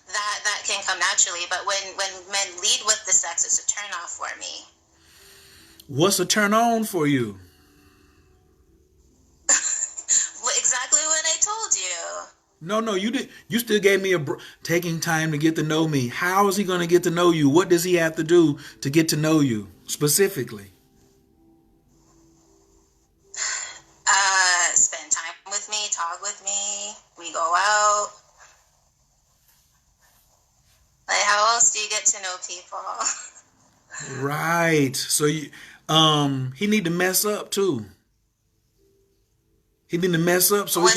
that can come naturally. But when men lead with the sex, it's a turn off for me. What's a turn on for you? Exactly what I told you. No, you did. You still gave me taking time to get to know me. How is he going to get to know you? What does he have to do to get to know you specifically? Spend time with me, talk with me. We go out. Like, how else do you get to know people? Right. So he need to mess up too. He need to mess up so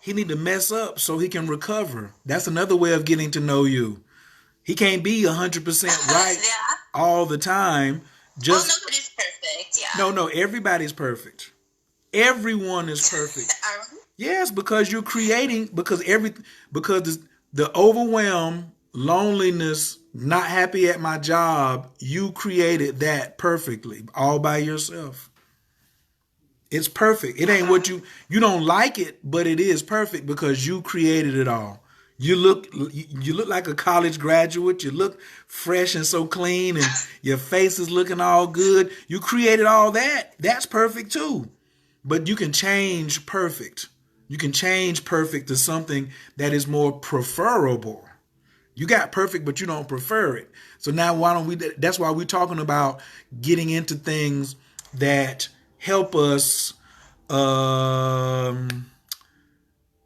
he need to mess up so he can recover. That's another way of getting to know you. He can't be 100% right all the time. Nobody's perfect. Yeah. No, everybody's perfect. Everyone is perfect. Yes, because you're creating because the overwhelm, loneliness, not happy at my job, you created that perfectly all by yourself. It's perfect. It ain't what you don't like it, but it is perfect because you created it all. You look like a college graduate. You look fresh and so clean, and your face is looking all good. You created all that. That's perfect too. But you can change perfect. You can change perfect to something that is more preferable. You got perfect, but you don't prefer it. So now that's why we're talking about getting into things that help us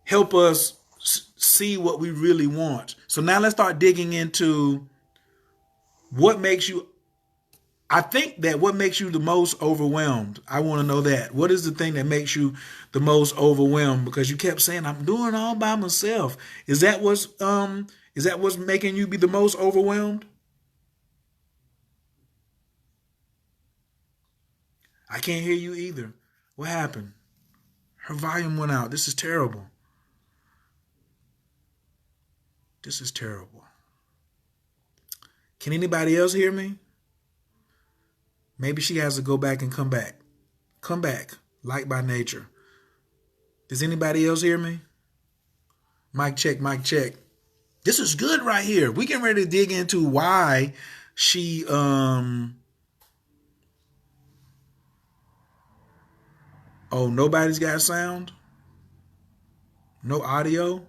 help us see what we really want. So now let's start digging into what makes you, I think that what makes you the most overwhelmed. I want to know that. What is the thing that makes you the most overwhelmed? Because you kept saying, I'm doing all by myself. Is that what's making you be the most overwhelmed? I can't hear you either. What happened? Her volume went out. This is terrible. This is terrible. Can anybody else hear me? Maybe she has to go back and come back. Come back, like by nature. Does anybody else hear me? Mic check, mic check. This is good right here. We getting ready to dig into why she oh, nobody's got sound? No audio?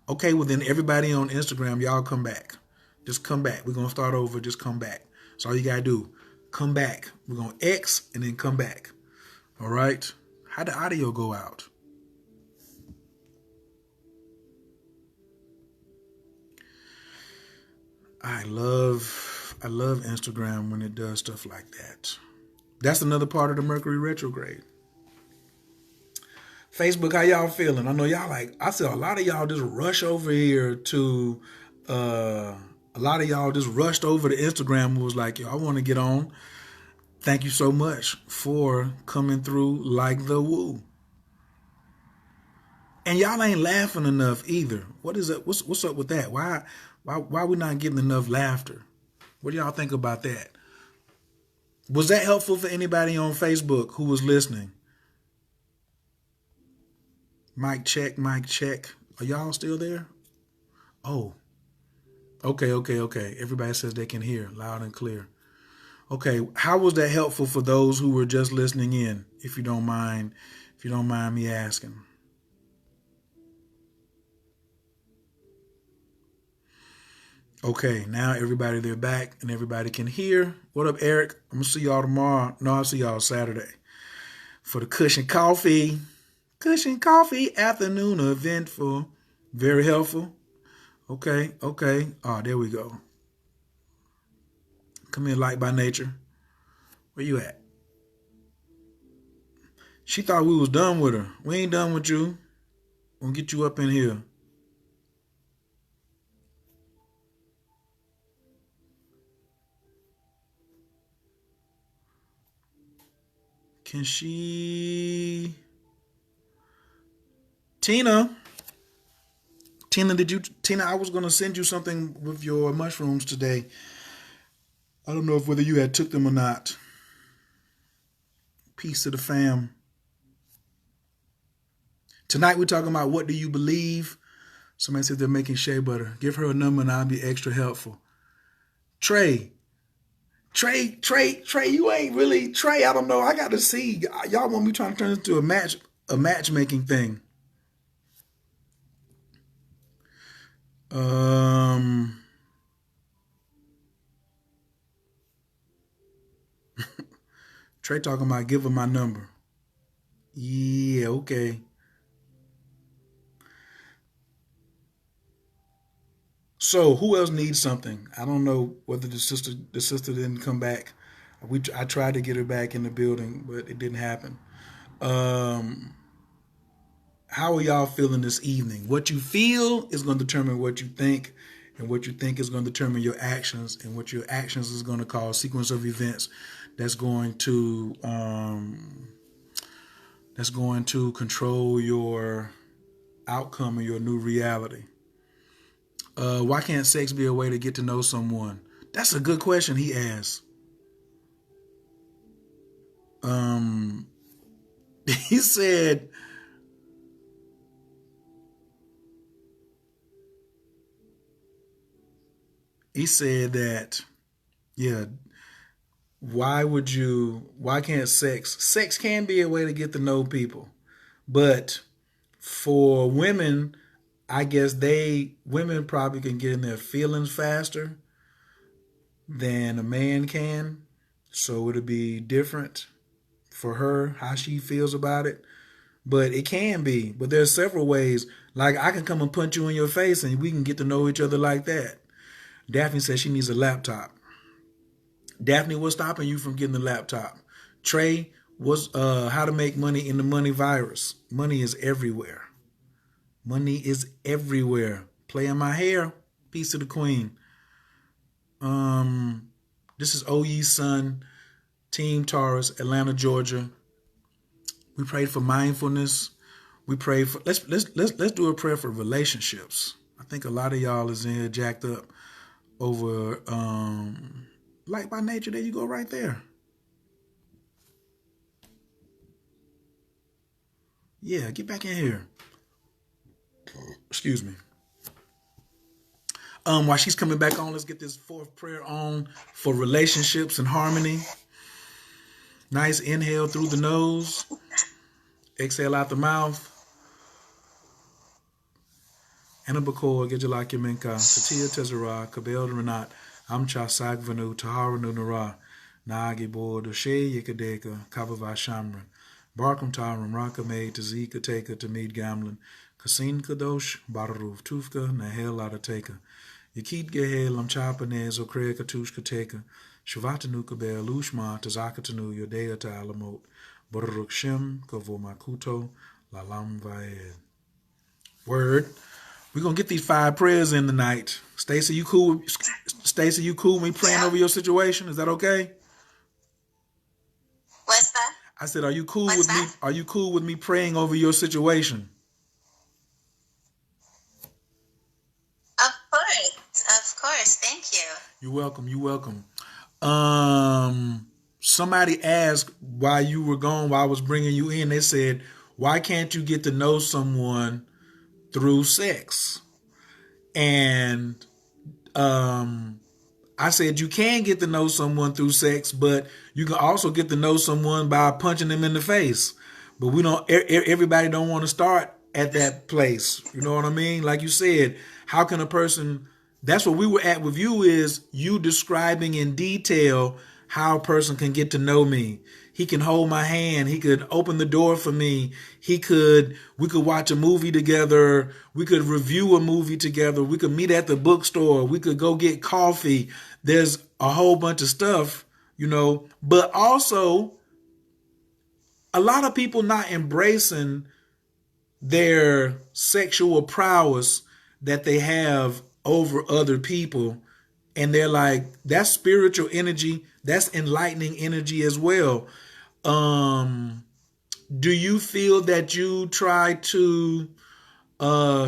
Okay, well then everybody on Instagram, y'all come back. Just come back. We're gonna start over. Just come back. That's all you gotta do. Come back. We're gonna X and then come back. All right. How'd the audio go out? I love Instagram when it does stuff like that. That's another part of the Mercury retrograde. Facebook, how y'all feeling? I know y'all I said a lot of y'all just rush over here to a lot of y'all just rushed over to Instagram and was like, yo, I want to get on. Thank you so much for coming through like the woo. And y'all ain't laughing enough either. What is it? What's up with that? Why we not getting enough laughter? What do y'all think about that? Was that helpful for anybody on Facebook who was listening? Mic check, mic check. Are y'all still there? Oh. Okay. Everybody says they can hear loud and clear. Okay, how was that helpful for those who were just listening in, if you don't mind me asking? Okay, now everybody, they're back and everybody can hear. What up, Eric? I'm gonna see y'all tomorrow. No, I'll see y'all Saturday for the Cushion Coffee afternoon event. For very helpful. Okay. Oh, there we go. Come in, light by nature. Where you at? She thought we was done with her. We ain't done with you. We'll get you up in here. Can she? Tina, I was going to send you something with your mushrooms today. I don't know if whether you had took them or not. Peace to the fam. Tonight we're talking about what do you believe? Somebody said they're making shea butter. Give her a number and I'll be extra helpful. Trey, you ain't really Trey. I don't know. I got to see. Y'all want me trying to turn this into a matchmaking thing. Trey talking about give her my number. Yeah, okay. So who else needs something? I don't know whether the sister didn't come back. I tried to get her back in the building, but it didn't happen. How are y'all feeling this evening? What you feel is going to determine what you think, and what you think is going to determine your actions, and what your actions is going to cause sequence of events that's going to control your outcome and your new reality. Why can't sex be a way to get to know someone? That's a good question he asked. He said, that, yeah, why can't sex can be a way to get to know people, but for women, I guess women probably can get in their feelings faster than a man can. So it'll be different for her, how she feels about it. but it can be. But there's several ways. Like I can come and punch you in your face and we can get to know each other like that. Daphne says she needs a laptop. Daphne, what's stopping you from getting the laptop? Trey, what's how to make money in the money virus? Money is everywhere. Money is everywhere. Play in my hair. Peace to the queen. This is OY's son, Team Taurus, Atlanta, Georgia. We prayed for mindfulness. We pray for let's do a prayer for relationships. I think a lot of y'all is in here jacked up over Light by Nature. There you go, right there. Yeah, get back in here. Excuse me. While she's coming back on, let's get this fourth prayer on for relationships and harmony. Nice inhale through the nose. Exhale out the mouth. Anabakor, Gejalak Yaminka, Tatia Tezara, Kabel Renat, Amcha Sagvanu, Taharanu Nara, Nagi Bor, Doshe Yekadeka, Kabava Shamran, Barkum Taram, Raka May, Tazika Teka, Tamid Gamlin, Kasin Kadosh, Bararuf Tufka, Nahel Adateka, Yakit Gehel, Amchapanez, Okrea Katushka Teka, Shavatanu Kabel, Lushma, Tazakatanu, Yodea Talamot, Bararuk Shem, Kavomakuto, Lalam Vaed. Word. We're gonna get these 5 prayers in tonight. Stacy, you cool? Stacy, you cool with me praying over your situation? Is that okay? What's that? I said, are you cool with me? Are you cool with me praying over your situation? Of course. Thank you. You're welcome. You're welcome. Somebody asked why you were gone, why I was bringing you in. They said, why can't you get to know someone through sex? And I said you can get to know someone through sex, but you can also get to know someone by punching them in the face. But we don't. Everybody don't want to start at that place. You know what I mean? Like you said, how can a person? That's what we were at with you, is you describing in detail how a person can get to know me. He can hold my hand. He could open the door for me. We could watch a movie together. We could review a movie together. We could meet at the bookstore. We could go get coffee. There's a whole bunch of stuff, but also a lot of people not embracing their sexual prowess that they have over other people. And they're like, that's spiritual energy. That's enlightening energy as well. Do you feel that you try to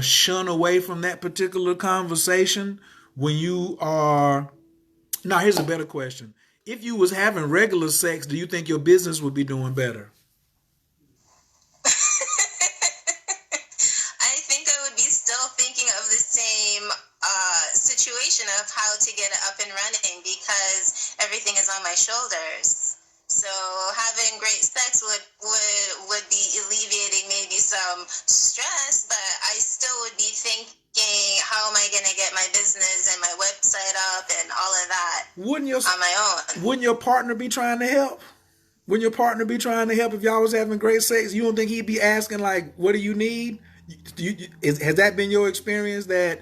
shun away from that particular conversation when you are... Now, here's a better question. If you was having regular sex, do you think your business would be doing better? I think I would be still thinking of the same situation of how to get it up and running, because everything is on my shoulders. So having great sex would be alleviating maybe some stress, but I still would be thinking, how am I going to get my business and my website up and all of that on my own? Wouldn't your partner be trying to help? Wouldn't your partner be trying to help if y'all was having great sex? You don't think he'd be asking, like, what do you need? Has that been your experience, that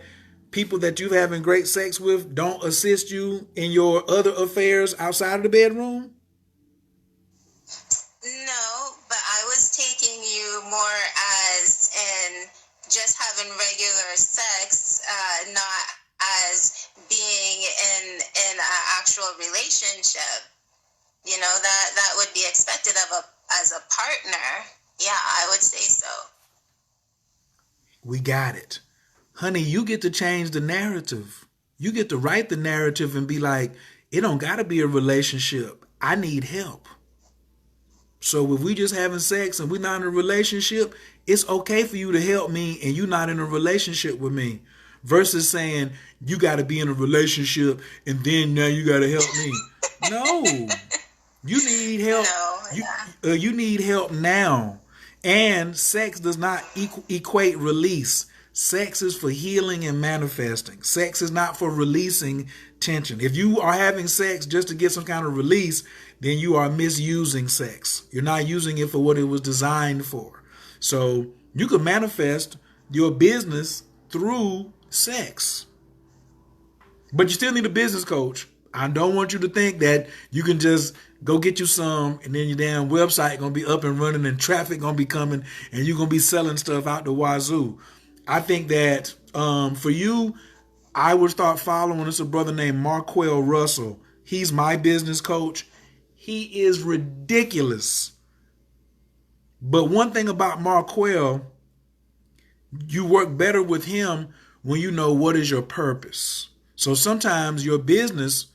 people that you're having great sex with don't assist you in your other affairs outside of the bedroom? No, but I was taking you more as in just having regular sex, not as being in an actual relationship. That would be expected as a partner. Yeah, I would say so. We got it. Honey, you get to change the narrative. You get to write the narrative and be like, it don't got to be a relationship. I need help. So if we just having sex and we're not in a relationship, it's okay for you to help me and you're not in a relationship with me. Versus saying, you got to be in a relationship and then now you got to help me. No. You need help. No, you need help now. And sex does not equate release. Sex is for healing and manifesting. Sex is not for releasing tension. If you are having sex just to get some kind of release, then you are misusing sex. You're not using it for what it was designed for. So you can manifest your business through sex. But you still need a business coach. I don't want you to think that you can just go get you some and then your damn website going to be up and running and traffic going to be coming and you're going to be selling stuff out the wazoo. I think that for you, I would start following this a brother named Marquell Russell. He's my business coach. He is ridiculous. But one thing about Marquell, you work better with him when you know what is your purpose. So sometimes your business,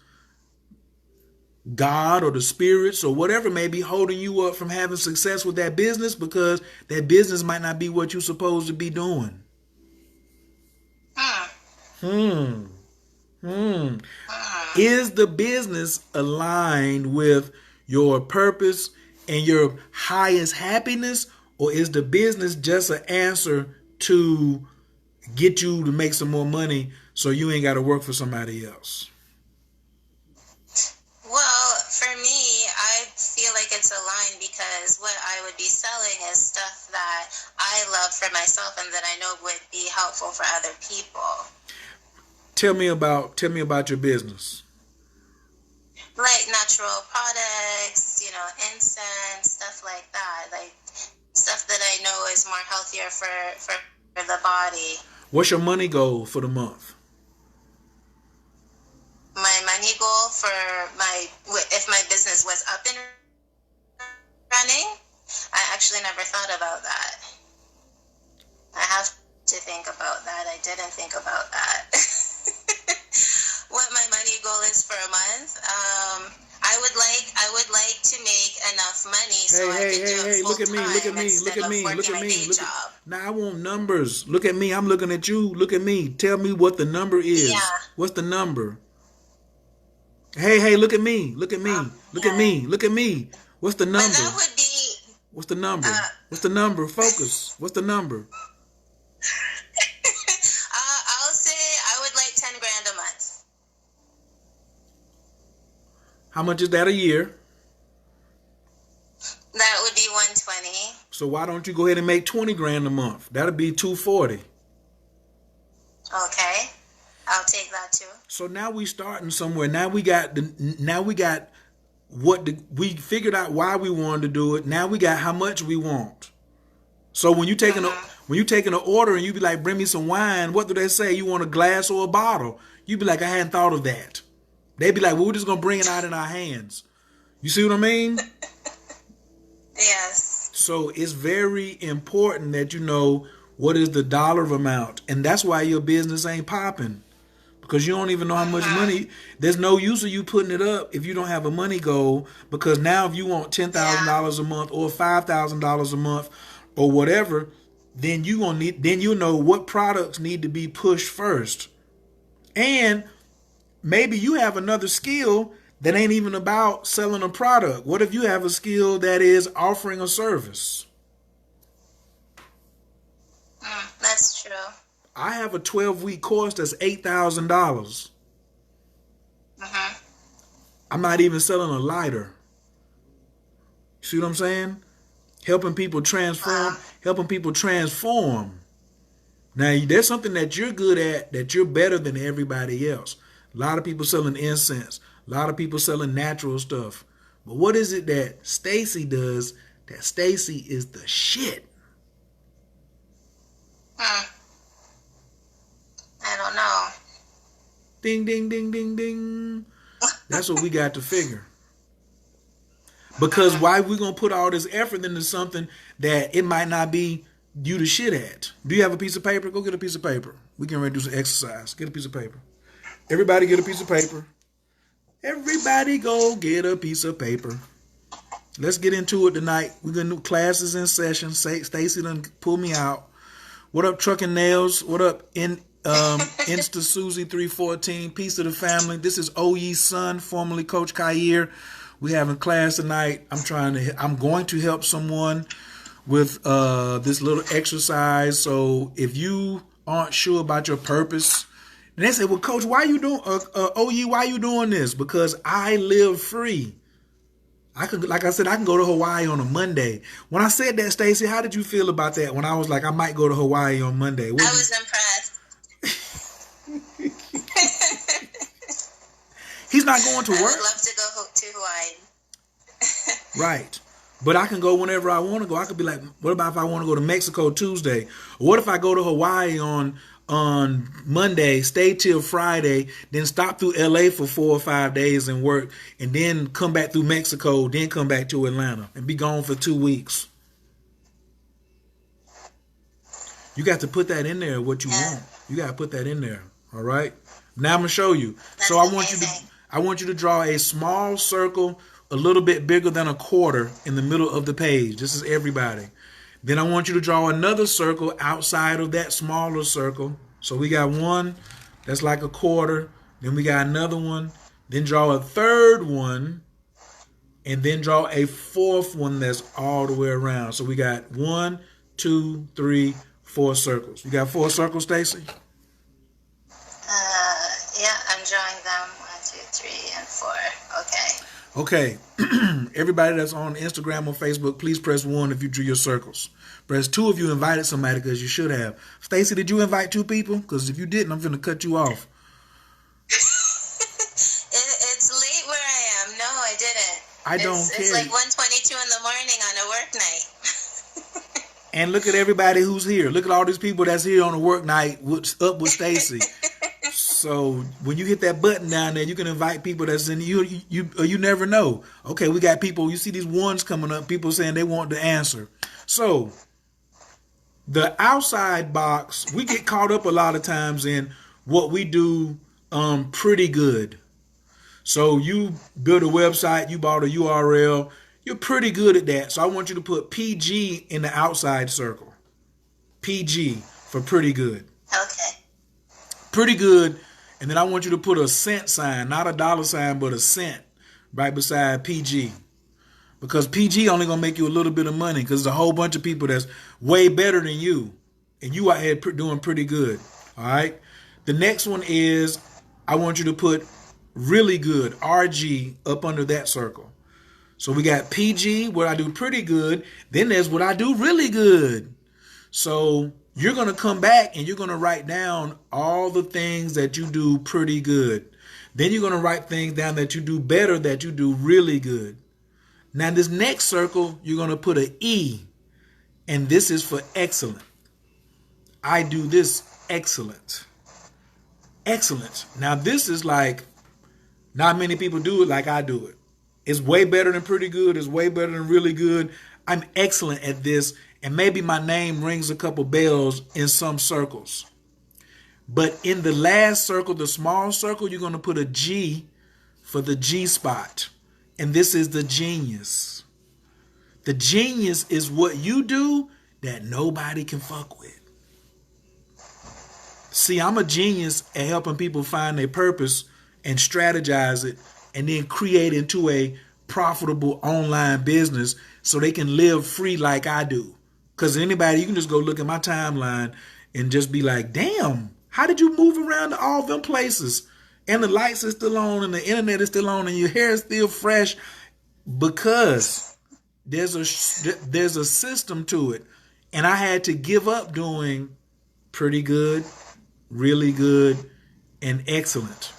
God or the spirits or whatever may be holding you up from having success with that business because that business might not be what you're supposed to be doing. Is the business aligned with your purpose and your highest happiness, or is the business just an answer to get you to make some more money so you ain't got to work for somebody else? Well, for me, I feel like it's aligned because what I would be selling is stuff that I love for myself and that I know would be helpful for other people. Tell me about your business. Like natural products, incense, stuff like that. Like stuff that I know is more healthier for the body. What's your money goal for the month? My money goal if my business was up and running, I actually never thought about that. I have to think about that. I didn't think about that. What my money goal is for a month? I would like to make enough money so I can do it full time instead of working my day job. Now I want numbers. Look at me. I'm looking at you. Look at me. Tell me what the number is. Yeah. What's the number? Hey, look at me. Look at me. Look at me. Look at me. What's the number? But that would be... What's the number? What's the number? Focus. What's the number? I'll say I would like 10 grand a month. How much is that a year? That would be 120. So why don't you go ahead and make 20 grand a month? That'll be 240. Okay. I'll take that too. So now we starting somewhere. Now we figured out why we wanted to do it. Now we got how much we want. So when you taking an order and you be like, bring me some wine, what do they say? You want a glass or a bottle? You be like, I hadn't thought of that. They be like, well, we're just gonna bring it out in our hands. You see what I mean? Yes. So it's very important that you know what is the dollar amount, and that's why your business ain't popping. Because you don't even know how much money. There's no use of you putting it up if you don't have a money goal. Because now if you want $10,000 a month or $5,000 a month or whatever, then you know what products need to be pushed first. And maybe you have another skill that ain't even about selling a product. What if you have a skill that is offering a service? That's true. I have a 12-week course that's $8,000. I'm not even selling a lighter. See what I'm saying? Helping people transform. Now, there's something that you're good at, that you're better than everybody else. A lot of people selling incense. A lot of people selling natural stuff. But what is it that Stacy does that Stacy is the shit? I don't know. Ding, ding, ding, ding, ding. That's what we got to figure. Because why we going to put all this effort into something that it might not be you the shit at? Do you have a piece of paper? Go get a piece of paper. We can do some exercise. Get a piece of paper. Everybody get a piece of paper. Everybody go get a piece of paper. Let's get into it tonight. We're going to do classes in session. Stacy done pull me out. What up, Trucking Nails? What up, Insta Susie 314? Peace to the family. This is Oye's son, formerly Coach Khayr. We having class tonight. I'm going to help someone with this little exercise. So if you aren't sure about your purpose, and they say, well, Coach, why you doing, Oye, why you doing this? Because I live free. I could, like I said, I can go to Hawaii on a Monday. When I said that, Stacey, how did you feel about that? When I was like, I might go to Hawaii on Monday. I was impressed. He's not going to work. I would love to go to Hawaii. Right. But I can go whenever I want to go. I could be like, what about if I want to go to Mexico Tuesday? Or what if I go to Hawaii on Monday, stay till Friday, then stop through LA for 4 or 5 days and work, and then come back through Mexico, then come back to Atlanta and be gone for 2 weeks? You got to put that in there, what you want. You got to put that in there. All right. Now I'm going to show you. So I want you to draw a small circle a little bit bigger than a quarter in the middle of the page. This is everybody. Then I want you to draw another circle outside of that smaller circle. So we got one that's like a quarter. Then we got another one. Then draw a third one. And then draw a fourth one that's all the way around. So we got 1, 2, 3, 4 circles. You got 4 circles, Stacey? Yeah, I'm drawing them. 1, 2, 3, and 4. Okay. Okay, everybody that's on Instagram or Facebook, please press 1 if you drew your circles. Press 2 if you invited somebody, because you should have. Stacey, did you invite 2 people? Because if you didn't, I'm going to cut you off. It's late where I am. No, I didn't. I don't care. It's like 1:22 in the morning on a work night. And look at everybody who's here. Look at all these people that's here on a work night up with Stacey. So when you hit that button down there, you can invite people that's in you never know. Okay, we got people, you see these ones coming up, people saying they want the answer. So the outside box, we get caught up a lot of times in what we do pretty good. So you build a website, you bought a URL, you're pretty good at that. So I want you to put PG in the outside circle. PG for pretty good. Okay. Pretty good. And then I want you to put a cent sign, not a dollar sign, but a cent right beside PG. Because PG only going to make you a little bit of money, because there's a whole bunch of people that's way better than you. And you out here doing pretty good. All right. The next one is I want you to put really good, RG, up under that circle. So we got PG, what I do pretty good. Then there's what I do really good. So you're going to come back and you're going to write down all the things that you do pretty good. Then you're going to write things down that you do better, that you do really good. Now this next circle, you're going to put an E, and this is for excellent. I do this excellent. Excellent. Now this is like, not many people do it like I do it. It's way better than pretty good. It's way better than really good. I'm excellent at this. And maybe my name rings a couple bells in some circles. But in the last circle, the small circle, you're going to put a G for the G spot. And this is the genius. The genius is what you do that nobody can fuck with. See, I'm a genius at helping people find their purpose and strategize it and then create into a profitable online business so they can live free like I do. Because anybody, you can just go look at my timeline and just be like, damn, how did you move around to all them places? And the lights are still on and the internet is still on and your hair is still fresh, because there's a system to it. And I had to give up doing pretty good, really good, and excellent,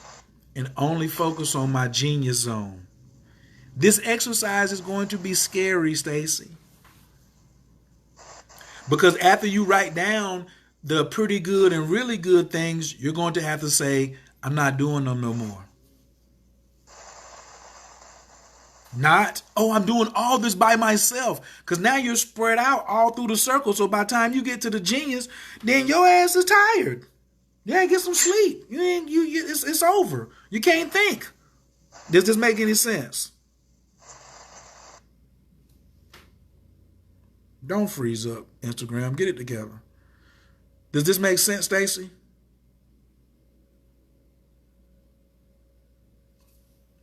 and only focus on my genius zone. This exercise is going to be scary, Stacey. Because after you write down the pretty good and really good things, you're going to have to say, I'm not doing them no more. Not, oh, I'm doing all this by myself. Because now you're spread out all through the circle. So by the time you get to the genius, then your ass is tired. Yeah, get some sleep. It's over. You can't think. Does this make any sense? Don't freeze up, Instagram. Get it together. Does this make sense, Stacey?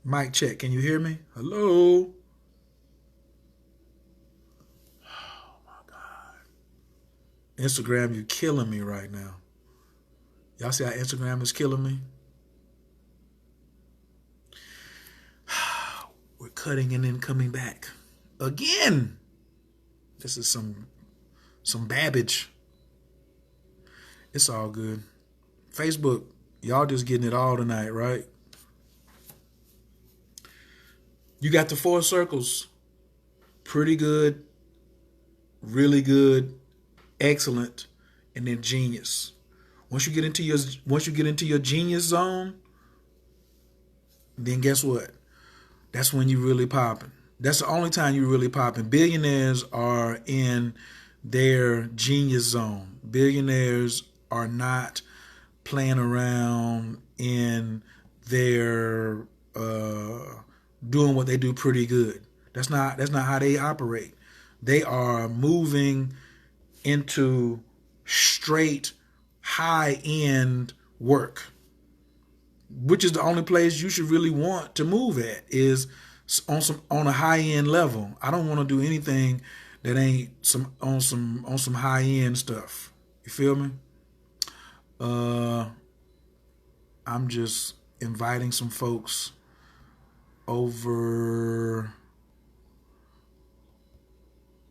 Mic check. Can you hear me? Hello? Oh, my God. Instagram, you're killing me right now. Y'all see how Instagram is killing me? We're cutting and then coming back again. This is some Babbage. It's all good. Facebook, y'all just getting it all tonight, right? You got the 4 circles. Pretty good, really good, excellent, and then genius. Once you get into your genius zone, then guess what? That's when you really popping. That's the only time you really popping. Billionaires are in their genius zone. Billionaires are not playing around in their doing what they do pretty good. That's not how they operate. They are moving into straight high-end work, which is the only place you should really want to move at, is on a high-end level. I don't want to do anything that ain't on some high-end stuff. You feel me? I'm just inviting some folks over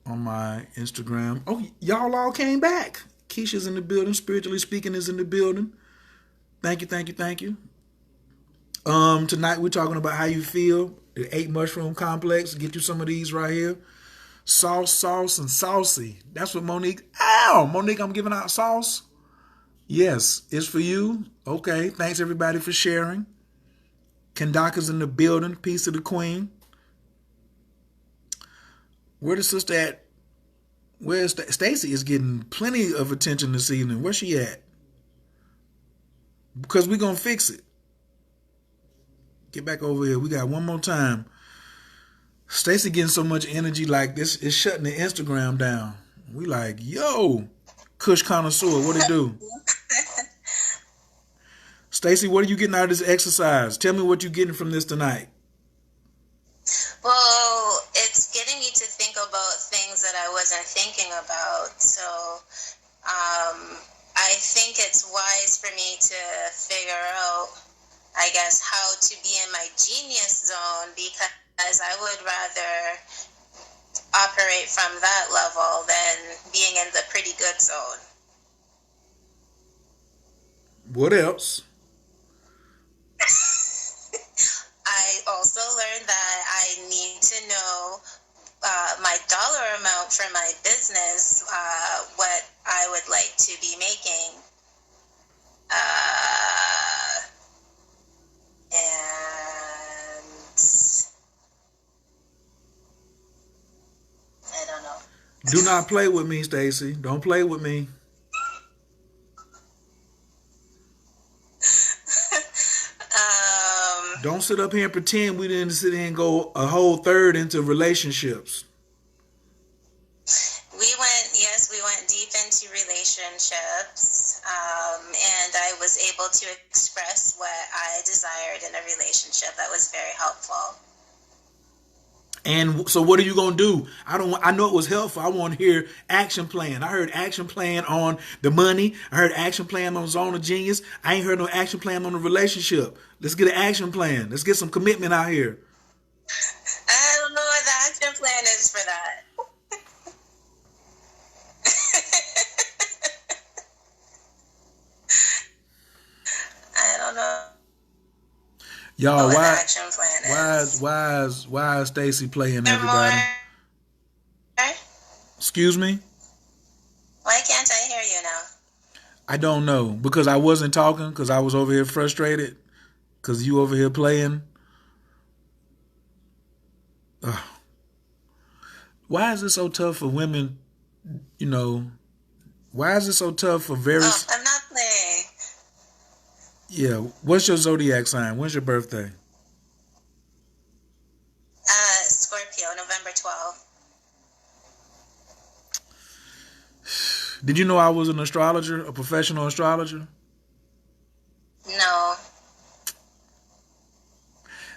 on my Instagram. Oh, y'all all came back. Keisha's in the building. Spiritually Speaking is in the building. Thank you. Tonight we're talking about how you feel. The 8 mushroom complex. Get you some of these right here. Sauce, and saucy. That's what Monique. Ow! Monique, I'm giving out sauce. Yes, it's for you. Okay. Thanks everybody for sharing. Kendaka's in the building. Peace to the queen. Where the sister at? Where's Stacy? Is getting plenty of attention this evening. Where's she at? Because we're going to fix it. Get back over here. We got one more time. Stacy getting so much energy like this is shutting the Instagram down. We like, yo, Kush Connoisseur, what it do? Stacy, what are you getting out of this exercise? Tell me what you're getting from this tonight. Well, it's getting me to think about things that I wasn't thinking about. So I think it's wise for me to figure out, I guess, how to be in my genius zone, because I would rather operate from that level than being in the pretty good zone. What else? I also learned that I need to know my dollar amount for my business, what I would like to be making. And I don't know. Do not play with me, Stacy. Don't play with me. Don't sit up here and pretend we didn't sit here and go a whole third into relationships. We went deep into relationships, and I was able to express what I desired in a relationship. That was very helpful. And so what are you going to do? I know it was helpful. I want to hear action plan. I heard action plan on the money. I heard action plan on Zone of Genius. I ain't heard no action plan on the relationship. Let's get an action plan. Let's get some commitment out here. I don't know what the action plan is for that. I don't know. Y'all, why is Stacy playing everybody? Excuse me? Why can't I hear you now? I don't know, because I wasn't talking, because I was over here frustrated, because you over here playing. Why is it so tough for women, why is it so tough for various... I'm not playing. Yeah, what's your zodiac sign? When's your birthday? Scorpio, November 12th. Did you know I was an astrologer, a professional astrologer? No.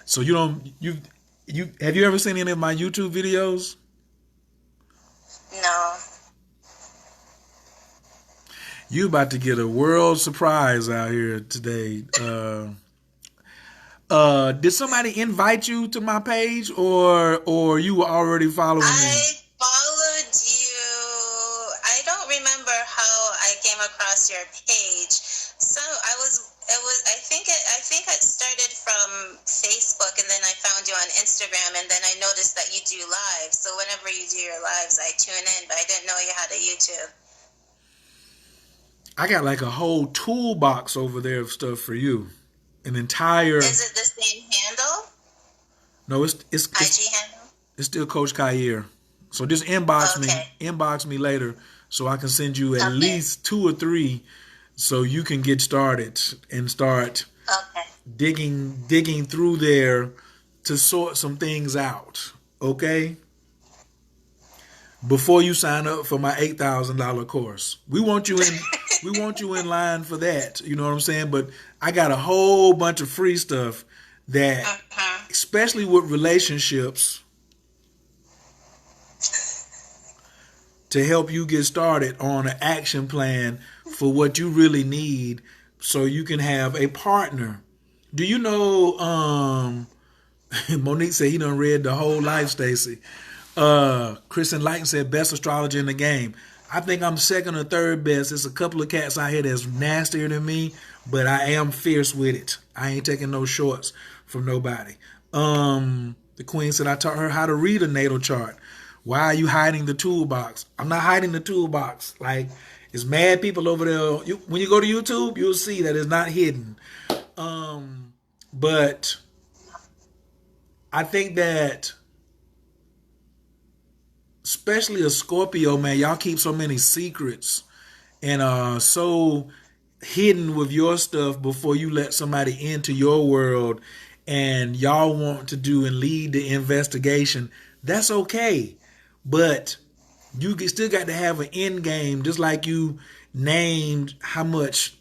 So you have you ever seen any of my YouTube videos? No. You about to get a world surprise out here today. Did somebody invite you to my page, or you were already following me? I followed you. I don't remember how I came across your page. So I think it started from Facebook, and then I found you on Instagram, and then I noticed that you do lives. So whenever you do your lives, I tune in, but I didn't know you had a YouTube. I got like a whole toolbox over there of stuff for you. An entire Is it the same handle? no, IG handle? it's still Coach Khayr. So just Okay. inbox me later, so I can send you at Okay. least 2 or 3, so you can get started and start Okay. digging through there to sort some things out. Okay. Before you sign up for my $8,000 course, we want you in. We want you in line for that. You know what I'm saying? But I got a whole bunch of free stuff that, Uh-huh. especially with relationships, to help you get started on an action plan for what you really need, so you can have a partner. Do you know? Monique said he done read the whole life, Stacy. Kristen Lighton said best astrologer in the game. I think I'm second or third best. There's a couple of cats out here that's nastier than me, but I am fierce with it. I ain't taking no shorts from nobody. The queen said I taught her how to read a natal chart. Why are you hiding the toolbox? I'm not hiding the toolbox. Like, it's mad people over there. When you go to YouTube, you'll see that it's not hidden. But I think that, especially a Scorpio, man, y'all keep so many secrets and so hidden with your stuff before you let somebody into your world, and y'all want to do and lead the investigation. That's okay, but you still got to have an end game, just like you named how much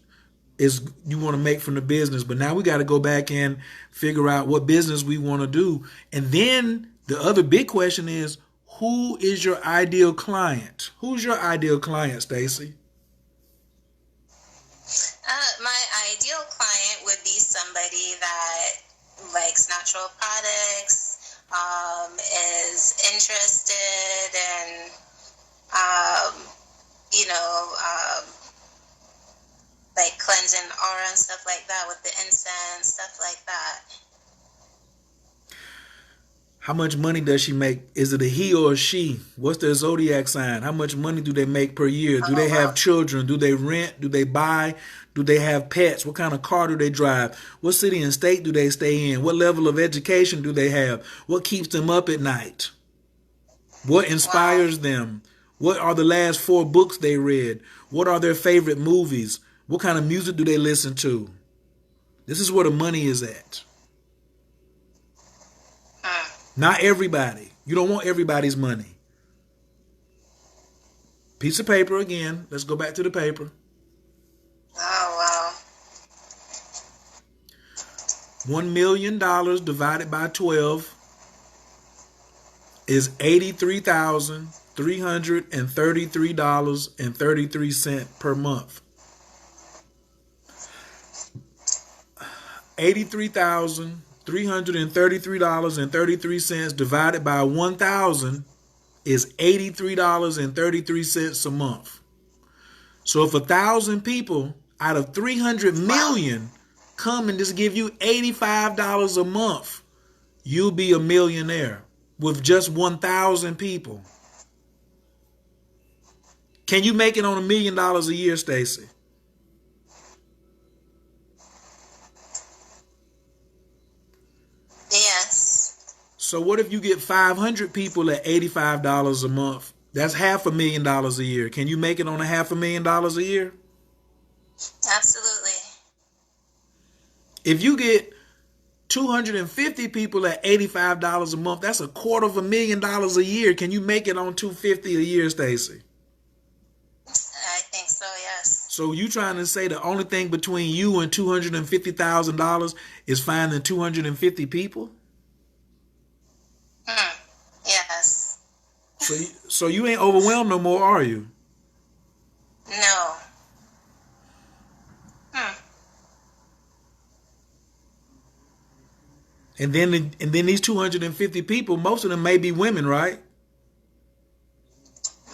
is you want to make from the business. But now we got to go back and figure out what business we want to do. And then the other big question is, who is your ideal client? Who's your ideal client, Stacy? My ideal client would be somebody that likes natural products, is interested in, um, you know, like cleansing aura and stuff like that with the incense, stuff like that. How much money does she make? Is it a he or a she? What's their zodiac sign? How much money do they make per year? Do they have children? Do they rent? Do they buy? Do they have pets? What kind of car do they drive? What city and state do they stay in? What level of education do they have? What keeps them up at night? What inspires them? What are the last 4 books they read? What are their favorite movies? What kind of music do they listen to? This is where the money is at. Not everybody. You don't want everybody's money. Piece of paper again. Let's go back to the paper. Oh, wow. $1 million divided by 12 is $83,333.33 per month. $83,333.33 divided by 1,000 is $83.33 a month. So if 1,000 people out of 300 million come and just give you $85 a month, you'll be a millionaire with just 1,000 people. Can you make it on $1 million a year, Stacy? Yes. So what if you get 500 people at $85 a month? That's $500,000 a year. Can you make it on $500,000 a year? Absolutely. If you get 250 people at $85 a month, that's $250,000 a year. Can you make it on $250 a year, Stacy? I think so, yes. So you trying to say the only thing between you and $250,000 is finding 250 people? Yes. So you ain't overwhelmed no more, are you? No. And then these 250 people, most of them may be women, right?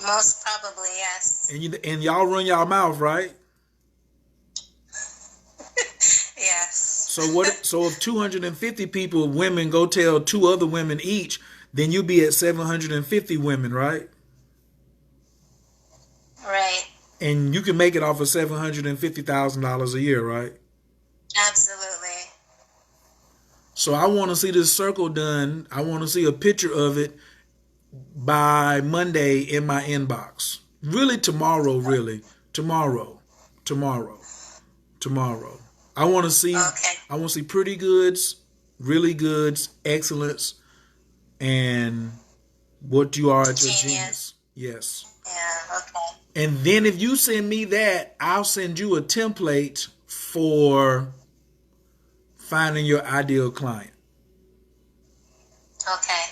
Most probably, yes. And y'all run y'all mouth, right? Yes. So if 250 people, women, go tell 2 other women each, then you'll be at 750 women, right? Right. And you can make it off of $750,000 a year, right? Absolutely. So I want to see this circle done. I want to see a picture of it by Monday in my inbox. Really tomorrow, really. Tomorrow. I want to see pretty goods, really goods, excellence, and what you are at your genius. Yes. Yeah, okay. And then if you send me that, I'll send you a template for finding your ideal client. Okay.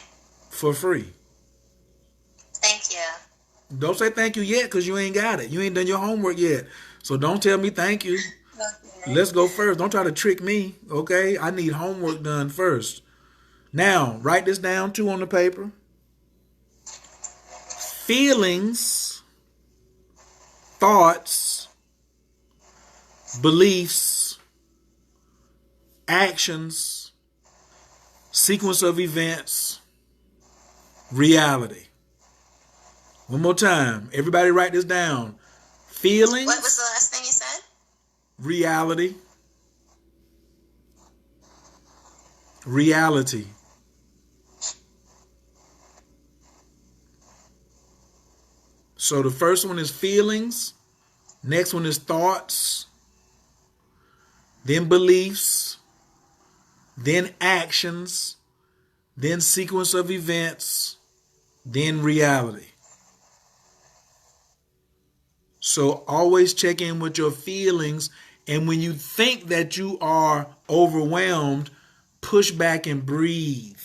For free. Thank you. Don't say thank you yet because you ain't got it. You ain't done your homework yet. So don't tell me thank you. Okay. Let's go first. Don't try to trick me, okay? I need homework done first. Now, write this down too on the paper. Feelings, thoughts, beliefs, actions, sequence of events, reality. One more time. Everybody write this down. Feelings. What was the last thing you said? Reality. Reality. So the first one is feelings. Next one is thoughts. Then beliefs. Then actions. Then sequence of events. Then reality. So always check in with your feelings. And when you think that you are overwhelmed, push back and breathe.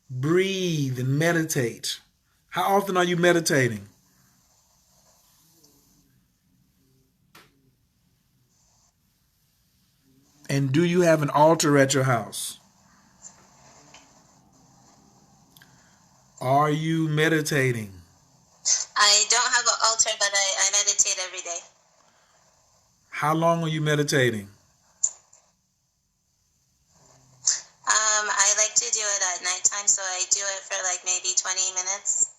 Breathe and meditate. How often are you meditating? And do you have an altar at your house? Are you meditating? I don't have an altar, but I meditate every day. How long are you meditating? I like to do it at nighttime, so I do it for like maybe 20 minutes.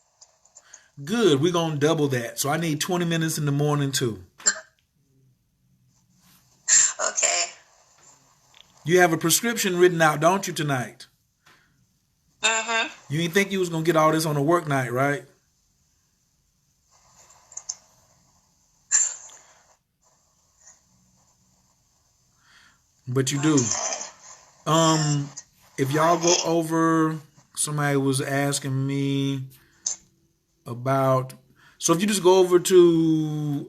Good. We're going to double that. So I need 20 minutes in the morning too. Okay. You have a prescription written out, don't you, tonight? Mm-hmm. You didn't think you was going to get all this on a work night, right? But you do. If y'all go over, somebody was asking me about, so if you just go over to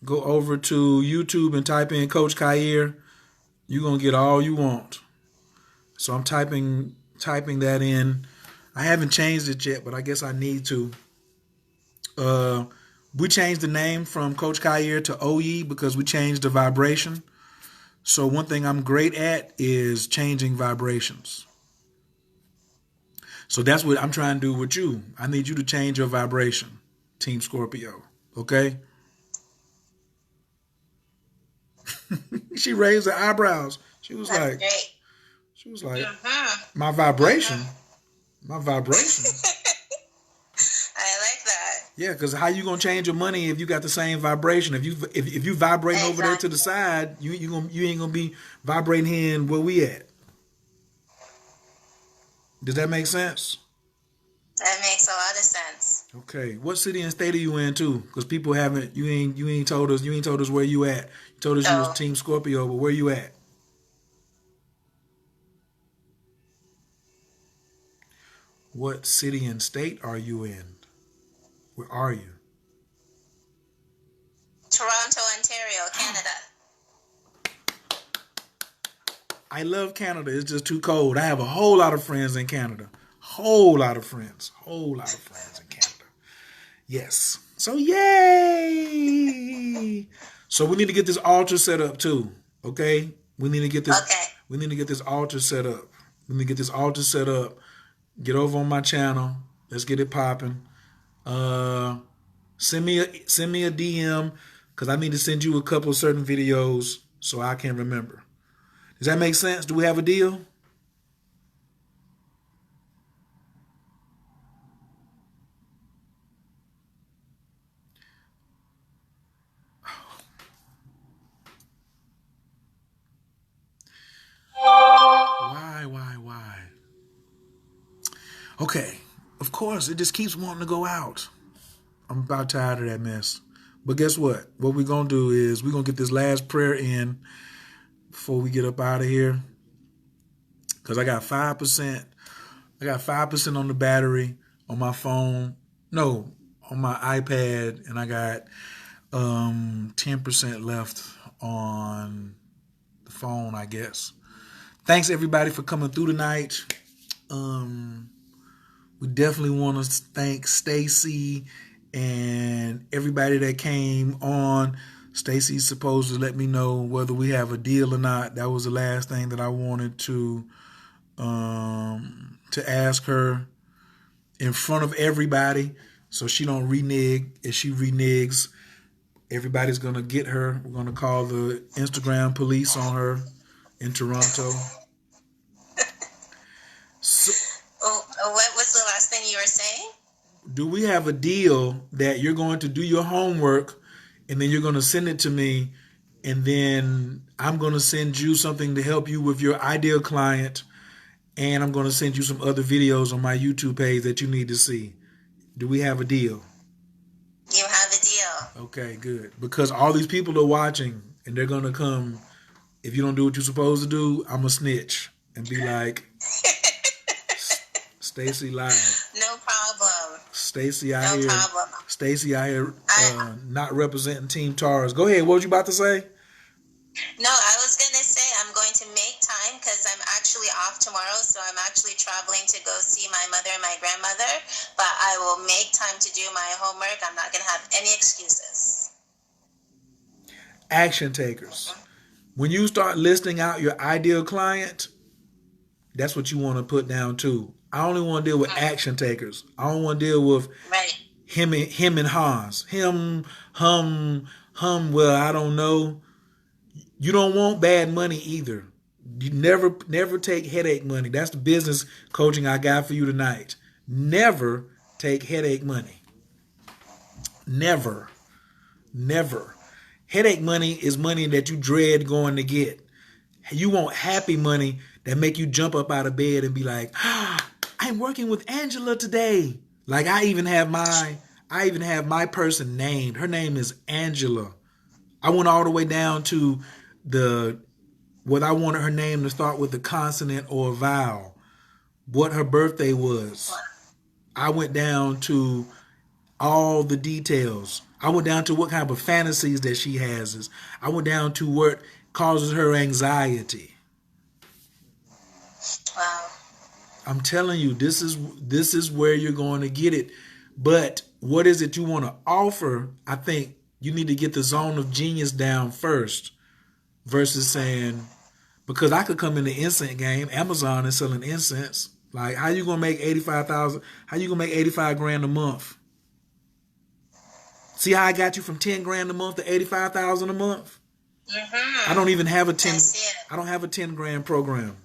YouTube and type in Coach Khayr, you're gonna get all you want. So I'm typing that in. I haven't changed it yet, but I guess I need to. We changed the name from Coach Khayr to OE because we changed the vibration. So one thing I'm great at is changing vibrations. So that's what I'm trying to do with you. I need you to change your vibration, Team Scorpio. Okay? She raised her eyebrows. She was That's like, great. My vibration? My vibration? I like that. Yeah, because how you gonna change your money if you got the same vibration? If you vibrating over there to the side, you ain't gonna be vibrating here and where we at. Does that make sense? That makes a lot of sense. Okay, what city and state are you in too? Because people haven't, you ain't told us where you at. You told us you was Team Scorpio, but where you at? What city and state are you in? Where are you? Toronto, Ontario, Canada. I love Canada. It's just too cold. I have a whole lot of friends in Canada. Whole lot of friends in Canada. Yes. So yay! So we need to get this altar set up too. Okay? We need to get this. Okay. We need to get this altar set up. We need to get this altar set up. Get over on my channel. Let's get it popping. Send me a DM because I need to send you a couple of certain videos so I can remember. Does that make sense? Do we have a deal? Why? Okay, of course, it just keeps wanting to go out. I'm about tired of that mess. But guess what? What we're going to do is we're going to get this last prayer in before we get up out of here. Because I got 5%. I got 5% on the battery on my phone. No, on my iPad. And I got 10% left on the phone, I guess. Thanks, everybody, for coming through tonight. We definitely want to thank Stacy and everybody that came on. Stacy's supposed to let me know whether we have a deal or not. That was the last thing that I wanted to ask her in front of everybody so she don't renege. If she reneges, everybody's going to get her. We're going to call the Instagram police on her in Toronto. What was the last thing you were saying? Do we have a deal that you're going to do your homework and then you're going to send it to me and then I'm going to send you something to help you with your ideal client and I'm going to send you some other videos on my YouTube page that you need to see? Do we have a deal? You have a deal. Okay, good. Because all these people are watching and they're going to come. If you don't do what you're supposed to do, I'm a snitch and be like, Stacy lied. No problem. Stacy out here. No problem. Stacy out here not representing Team Taurus. Go ahead. What was you about to say? No, I was going to say I'm going to make time because I'm actually off tomorrow. So I'm actually traveling to go see my mother and my grandmother. But I will make time to do my homework. I'm not going to have any excuses. Action takers. When you start listing out your ideal client, that's what you want to put down too. I only want to deal with action takers. I don't want to deal with him and Hans. Hum. Well, I don't know. You don't want bad money either. You never take headache money. That's the business coaching I got for you tonight. Never take headache money. Never. Headache money is money that you dread going to get. You want happy money that make you jump up out of bed and be like, I'm working with Angela today. Like I even have my person named. Her name is Angela. I went all the way down to what I wanted her name to start with, the consonant or a vowel. What her birthday was. I went down to all the details. I went down to what kind of fantasies that she has. I went down to what causes her anxiety. Wow. I'm telling you, this is where you're going to get it. But what is it you want to offer? I think you need to get the zone of genius down first versus saying, because I could come in the incense game. Amazon is selling incense. Like, how you going to make $85,000? How you going to make $85,000 a month? See how I got you from $10,000 a month to $85,000 a month? Mm-hmm. I don't even have a I don't have a $10,000 program.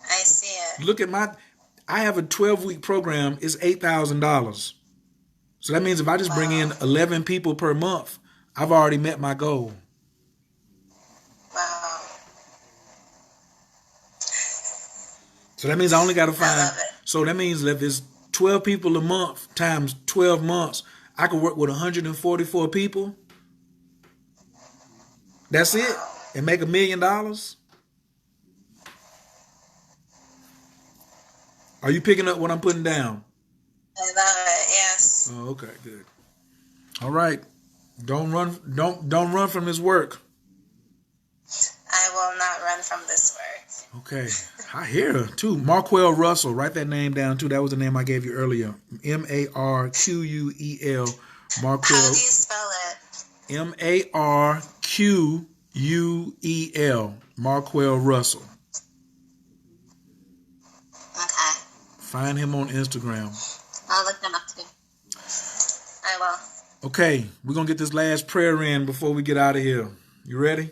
I see it. Look at I have a 12-week program. It's $8,000. So that means if I just bring in 11 people per month, I've already met my goal. Wow. So that means I only got to find. So that means if it's 12 people a month times 12 months, I could work with 144 people. That's it. And make $1 million. Are you picking up what I'm putting down? I love it. Yes. Oh, okay, good. All right. Don't run from this work. I will not run from this work. Okay. I hear her too. Marquel Russell. Write that name down too. That was the name I gave you earlier. Marquel. How do you spell it? Marquel. Marquel Russell. Okay. Find him on Instagram. I'll look them up too. I will. Okay, we're going to get this last prayer in before we get out of here. You ready?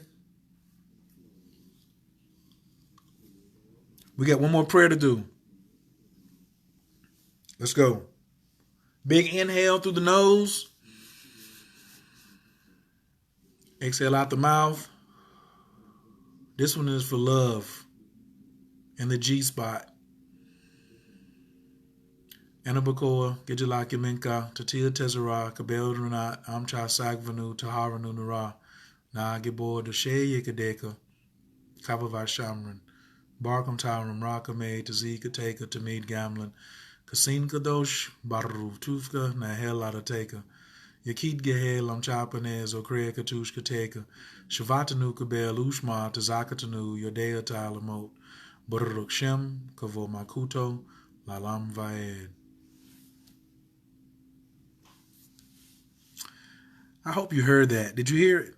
We got one more prayer to do. Let's go. Big inhale through the nose. Exhale out the mouth. This one is for love and the G spot. Anabakoa, Gejala Minka, Tatia Tezara, Kabel Runat, Amcha Sagvanu, Taharanu Nara, Na Gibor, Doshe Yekadeka, Kabava Shamran, Barkam Taram, Rakame, Tazika Taka, Tamid Gamlin, Kasin Kadosh, Baru, Tufka, Nahel Adateka, Yakid Gehel, Amchapanez, Okrea Katushka Teka, Shavatanu Kabel, Ushma, Tazakatanu, Yodea Talamot, Burruk Shem, Kavo Makuto, Lalam Vaed. I hope you heard that. Did you hear it?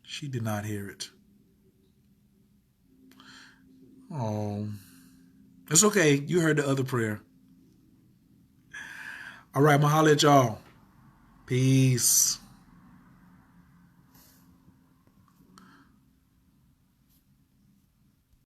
She did not hear it. Oh, it's okay. You heard the other prayer. All right, I'm going to holler at y'all. Peace.